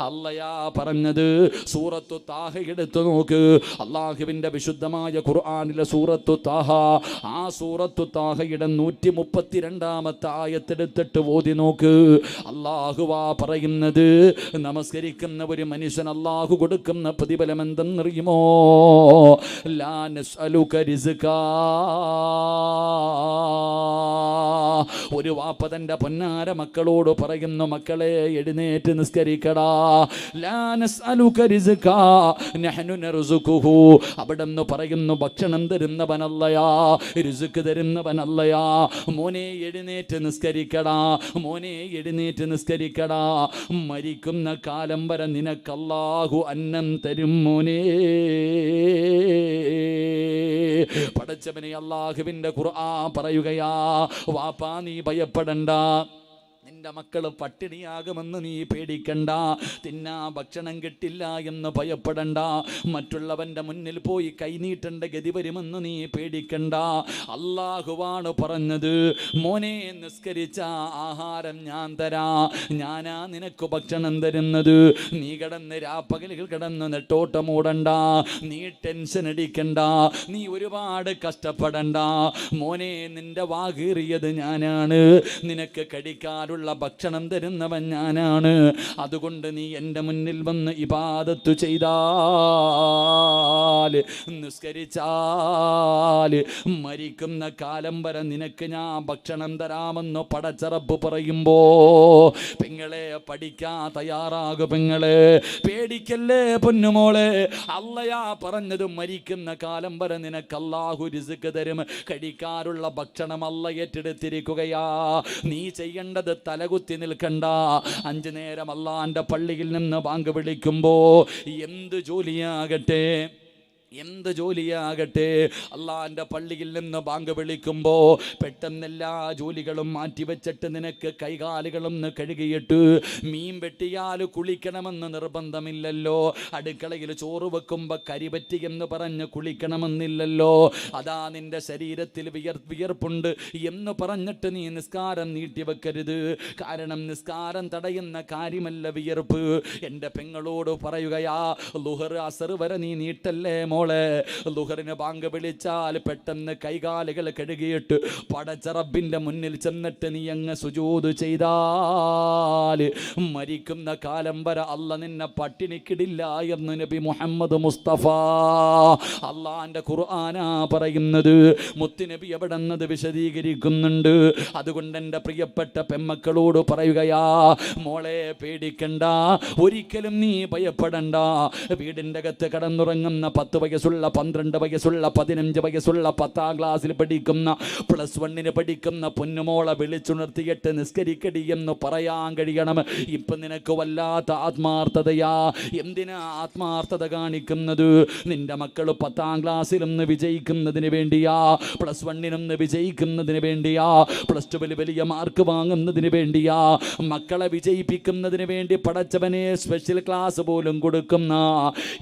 [SPEAKER 1] അള്ളയാ പറഞ്ഞത്. സൂറത്തു താഹ എടുത്തു നോക്ക്, അള്ളാഹുവിന്റെ വിശുദ്ധമായ ഖുർആനിലെ സൂറത്തു താഹ. ആ സൂറത്തു താഹയുടെ 132 ആയത്തെടുത്തിട്ട് ഓതി നോക്ക്. അള്ളാഹുവാ പറയുന്നത്, നമസ്കരിക്കുന്ന ഒരു മനുഷ്യൻ അള്ളാഹു കൊടുക്കുന്ന പ്രതിഫലം എന്തെന്നറിയുമോ? ലാ നസ്അലുക റിസ്കാ. ഒരു വാപ്പ തന്റെ പൊന്നാര മക്കളോട് പറയുന്നു, മക്കളെ എഴുന്നേറ്റ് നിസ്കരിക്കടാ. ലാ നസ്അലുക റിസ്കാ നഹ്നു നർസുഖുഹു. അവിടെന്ന് പറയുന്നു, ഭക്ഷണം തരുന്നവനല്ലയാ, റിസ്ക് തരുന്നവനല്ലയാ. മോനെ എഴുന്നേറ്റ് നിസ്കരിക്കടാ, മോനെ എഴുന്നേറ്റ് നിസ്കരിക്കടാ. മരിക്കുന്ന കാലം വരെ നിനക്ക് അല്ലാഹു അന്നം തരും മോനെ. പടച്ചവനെ, അല്ലാഹുവിന്റെ ഖുർആൻ പറയുകയാ, വാപ്പാ നീ ഭയപ്പെടണ്ട, നിന്റെ മക്കൾ പട്ടിണിയാകുമെന്ന് നീ പേടിക്കണ്ട, തിന്നാ ഭക്ഷണം കിട്ടില്ല എന്ന് ഭയപ്പെടണ്ട, മറ്റുള്ളവന്റെ മുന്നിൽ പോയി കൈനീട്ടേണ്ട ഗതി വരുമെന്ന് നീ പേടിക്കണ്ട. അള്ളാഹുവാണ് പറഞ്ഞത്, മോനെ നിസ്കരിച്ച ആഹാരം ഞാൻ തരാ, ഞാനാ നിനക്ക് ഭക്ഷണം തരുന്നത്. നീ കിടന്ന് രാപ്പകലുകൾ കിടന്ന് നെട്ടോട്ടമോടണ്ട, നീ ടെൻഷൻ അടിക്കണ്ട, നീ ഒരുപാട് കഷ്ടപ്പെടണ്ട. മോനെ, നിന്റെ വാകീറിയത് ഞാനാണ്, നിനക്ക് കടിക്കാനുള്ള ഭക്ഷണം തരുന്നവൻ ഞാനാണ്. അതുകൊണ്ട് നീ എൻ്റെ മുന്നിൽ വന്ന് ഇബാദത്ത് ചെയ്താൽ, നിസ്കരിച്ചാൽ മരിക്കുന്ന കാലം വരെ നിനക്ക് ഞാൻ ഭക്ഷണം തരാമെന്ന് പടച്ച റബ്ബ് പറയുമ്പോ, പെങ്ങളെ പഠിക്കാൻ തയ്യാറാകു, പെങ്ങളെ പേടിക്കല്ലേ പൊന്നുമോളെ. അള്ളയാ പറഞ്ഞത്, മരിക്കുന്ന കാലം വരെ നിനക്ക് അല്ലാഹു റിസ്ക് തരും, കഴിക്കാനുള്ള ഭക്ഷണം അല്ല ഏറ്റെടുത്തിരിക്കുകയാ. നീ ചെയ്യേണ്ടത് തലകുത്തി നിൽക്കണ്ട. 5 നേരം അള്ളാന്റെ പള്ളിയിൽ നിന്ന് ബാങ്ക് വിളിക്കുമ്പോ എന്ത് ജോലിയാകട്ടെ, എന്ത് ജോലിയാകട്ടെ, അള്ളാന്റെ പള്ളിയിൽ നിന്ന് ബാങ്ക് വിളിക്കുമ്പോ പെട്ടെന്ന് എല്ലാ ജോലികളും മാറ്റിവെച്ചിട്ട് നിനക്ക് കൈകാലുകളും കഴുകിയിട്ട് മീൻ വെട്ടിയാൽ കുളിക്കണമെന്ന് നിർബന്ധമില്ലല്ലോ. അടുക്കളയിൽ ചോറ് വെക്കുമ്പോ കരിപറ്റി എന്ന് പറഞ്ഞ് കുളിക്കണമെന്നില്ലല്ലോ. അതാ നിന്റെ ശരീരത്തിൽ വിയർപ്പുണ്ട് എന്ന് പറഞ്ഞിട്ട് നീ നിസ്കാരം നീട്ടിവെക്കരുത്. കാരണം നിസ്കാരം തടയുന്ന കാര്യമല്ല വിയർപ്പ്. എൻ്റെ പെങ്ങളോട് പറയുകയാ, ളുഹർ അസർ വരെ നീ നീട്ടല്ലേ മോളെ. ളുഹറിന് ബാങ്ക് വിളിച്ചാൽ പെട്ടെന്ന് കൈകാലുകൾ കഴുകിയിട്ട് പടച്ച റബ്ബിന്റെ മുന്നിൽ ചെന്നിട്ട് നീ അങ്ങ് സുജൂദ് ചെയ്താൽ മരിക്കുന്ന കാലം വരെ അല്ല നിന്നെ പട്ടിണിക്കിടില്ല എന്ന് നബി മുഹമ്മദ് മുസ്തഫ. അള്ളാന്റെ ഖുർആനാ പറയുന്നത്, മുത്തുനബി എവിടെന്നത് വിശദീകരിക്കുന്നുണ്ട്. അതുകൊണ്ട് എൻ്റെ പ്രിയപ്പെട്ട പെമ്മക്കളോട് പറയുകയാ, മോളെ പേടിക്കണ്ട, ഒരിക്കലും നീ ഭയപ്പെടണ്ട. വീടിൻ്റെ അകത്ത് കടന്നുറങ്ങുന്ന 10 വയസ്സുള്ള 12 വയസ്സുള്ള 15 വയസ്സുള്ള 10ാം ക്ലാസ്സിൽ പഠിക്കുന്ന +1 പഠിക്കുന്ന പൊന്നുമോളെ വിളിച്ചുണർത്തിയിട്ട് നിസ്കരിക്കടി എന്ന് പറയാൻ കഴിയണം. ഇപ്പം നിനക്ക് വല്ലാത്ത ആത്മാർത്ഥതയാ. എന്തിനാ ആത്മാർത്ഥത കാണിക്കുന്നത്? നിന്റെ മക്കൾ 10ാം ക്ലാസ്സിലൊന്ന് വിജയിക്കുന്നതിന് വേണ്ടിയാ, +1 വിജയിക്കുന്നതിന് വേണ്ടിയാ, +2 വലിയ മാർക്ക് വാങ്ങുന്നതിന് വേണ്ടിയാ, മക്കളെ വിജയിപ്പിക്കുന്നതിന് വേണ്ടി പടച്ചവനെ സ്പെഷ്യൽ ക്ലാസ് പോലും കൊടുക്കുന്ന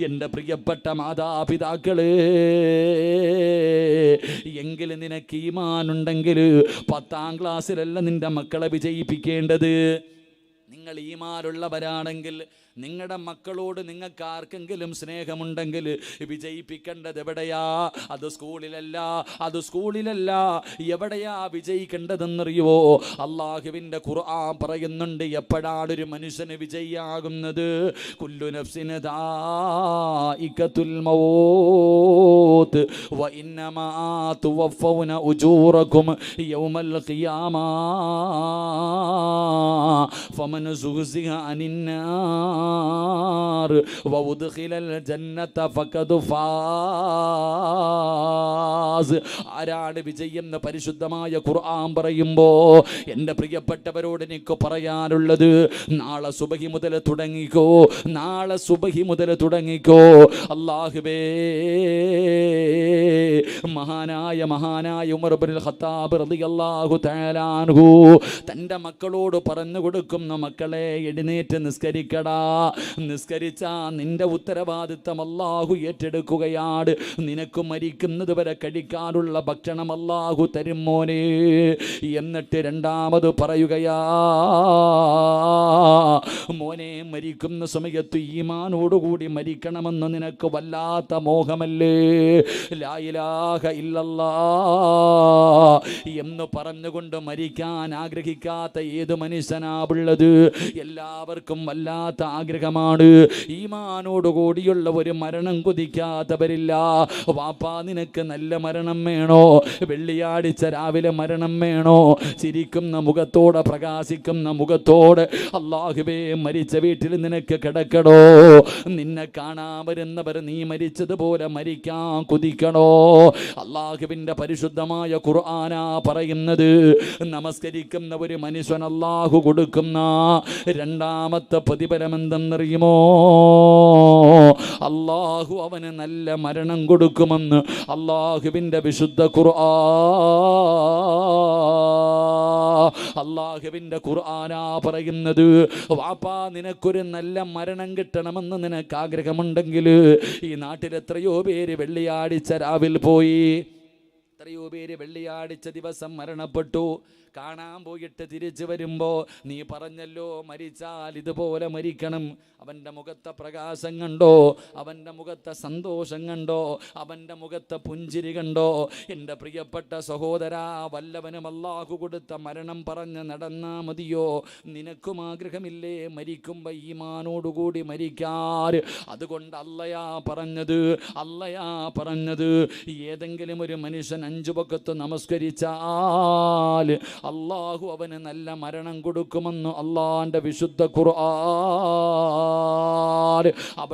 [SPEAKER 1] എൻ്റെ പ്രിയപ്പെട്ട മാതാപിതാക്കളെ, എങ്കിൽ നിനക്ക് ഈമാനുണ്ടെങ്കിൽ 10ാം ക്ലാസ്സിലല്ല നിന്റെ മക്കളെ വിജയിപ്പിക്കേണ്ടത്. നിങ്ങൾ ഈമാനുള്ളവരാണെങ്കിൽ നിങ്ങളുടെ മക്കളോട് നിങ്ങൾക്ക് ആർക്കെങ്കിലും സ്നേഹമുണ്ടെങ്കിൽ വിജയിപ്പിക്കേണ്ടത് എവിടെയാ? അത് സ്കൂളിലല്ല. എവിടെയാ വിജയിക്കേണ്ടതെന്നറിയുവോ? അള്ളാഹുവിൻ്റെ ഖുർആൻ പറയുന്നുണ്ട്, എപ്പോഴാണ് ഒരു മനുഷ്യന് വിജയിയാകുന്നത്? കുല്ലു നഫ്സിൻ ദാഇഖത്തുൽ മൗത്ത് വ ഇന്നമാ തുവഫൗന ഉജൂറകും യൗമൽ ഖിയാമ ഫമൻ സുഹ്സിഹ അനിന്നാർ വഉദ്ഖിലൽ ജന്നത ഫഖദ് ഫാസ്. ആരാണ് വിജയം എന്ന് പരിശുദ്ധമായ ഖുർആൻ പറയുമ്പോൾ എൻ്റെ പ്രിയപ്പെട്ടവരോട് എനിക്ക് പറയാനുള്ളത്, നാളെ സുബഹി മുതൽ തുടങ്ങിക്കോ. അല്ലാഹുവേ, മഹാനായ ഉമർ ഇബ്നുൽ ഖത്താബ് റളിയല്ലാഹു തആല അൻഹു തൻ്റെ മക്കളോട് പറഞ്ഞു കൊടുക്കുന്ന, മക്കളെ എഴുന്നേറ്റ് നിസ്കരിക്കടാ. നിസ്കരിച്ചാ നിന്റെ ഉത്തരവാദിത്തം അല്ലാഹു ഏറ്റെടുക്കുകയാണ്. നിനക്ക് മരിക്കുന്നത് വരെ കഴിക്കാനുള്ള ഭക്ഷണം അല്ലാഹു തരും മോനെ. എന്നിട്ട് രണ്ടാമത് പറയുകയാ, മോനെ, മരിക്കുന്ന സമയത്ത് ഈമാനോടുകൂടി മരിക്കണമെന്ന് നിനക്ക് വല്ലാത്ത മോഹമല്ലേ? ലാ ഇലാഹ ഇല്ലല്ലാഹ് എന്ന് പറഞ്ഞുകൊണ്ട് മരിക്കാൻ ആഗ്രഹിക്കാത്ത ഏത് മനുഷ്യനാണുള്ളത്? എല്ലാവർക്കും വല്ലാത്ത ആഗ്രഹമാണ്. ഈമാനോടുകൂടിയുള്ള ഒരു മരണം കൊതിക്കാത്തവരില്ല. വാപ്പാ, നിനക്ക് നല്ല മരണം വേണോ? വെള്ളിയാഴ്ച രാവിലെ മരണം വേണോ? ചിരിക്കുന്ന മുഖത്തോടെ, പ്രകാശിക്കുന്ന മുഖത്തോടെ അല്ലാഹുവേ, മരിച്ച വീട്ടിൽ നിനക്ക് കിടക്കണോ? നിന്നെ കാണാൻ വരുന്നവർ നീ മരിച്ചതുപോലെ മരിക്കാൻ കൊതിക്കണോ? അല്ലാഹുവിൻ്റെ പരിശുദ്ധമായ ഖുർആനാ പറയുന്നത്, നമസ്കരിക്കുന്ന ഒരു മനുഷ്യൻ അല്ലാഹു കൊടുക്കുന്ന രണ്ടാമത്തെ പ്രതിഫലം എന്തെന്നറിയുമോ? അല്ലാഹു അവന് നല്ല മരണം കൊടുക്കുമെന്ന് അല്ലാഹുവിൻ്റെ വിശുദ്ധ അല്ലാഹുവിൻ്റെ ഖുർആനാ പറയുന്നത്. വാപ്പാ, നിനക്കൊരു നല്ല മരണം കിട്ടണമെന്ന് നിനക്ക് ആഗ്രഹമുണ്ടെങ്കിൽ ഈ നാട്ടിൽ എത്രയോ പേര് വെള്ളിയാഴ്ച രാവിലെ പോയി, എത്രയോ പേര് വെള്ളിയാഴ്ച ദിവസം മരണപ്പെട്ടു. കാണാൻ പോയിട്ട് തിരിച്ചു വരുമ്പോൾ നീ പറഞ്ഞല്ലോ, മരിച്ചാൽ ഇതുപോലെ മരിക്കണം. അവൻ്റെ മുഖത്തെ പ്രകാശം കണ്ടോ? അവൻ്റെ മുഖത്തെ സന്തോഷം കണ്ടോ? അവൻ്റെ മുഖത്തെ പുഞ്ചിരി കണ്ടോ? എൻ്റെ പ്രിയപ്പെട്ട സഹോദരാ, വല്ലവനും അല്ലാഹു കൊടുത്ത മരണം പറഞ്ഞ് നടന്നാ മതിയോ? നിനക്കും ആഗ്രഹമില്ലേ മരിക്കുമ്പോൾ ഈമാനോടുകൂടി മരിക്കാൻ? അതുകൊണ്ട് അല്ലയാ പറഞ്ഞത് ഏതെങ്കിലും ഒരു മനുഷ്യൻ 5 വഖത്ത് നമസ്കരിച്ചാൽ അല്ലാഹു അവന് നല്ല മരണം കൊടുക്കുമെന്ന് അല്ലാഹുവിൻ്റെ വിശുദ്ധ ഖുർആൻ.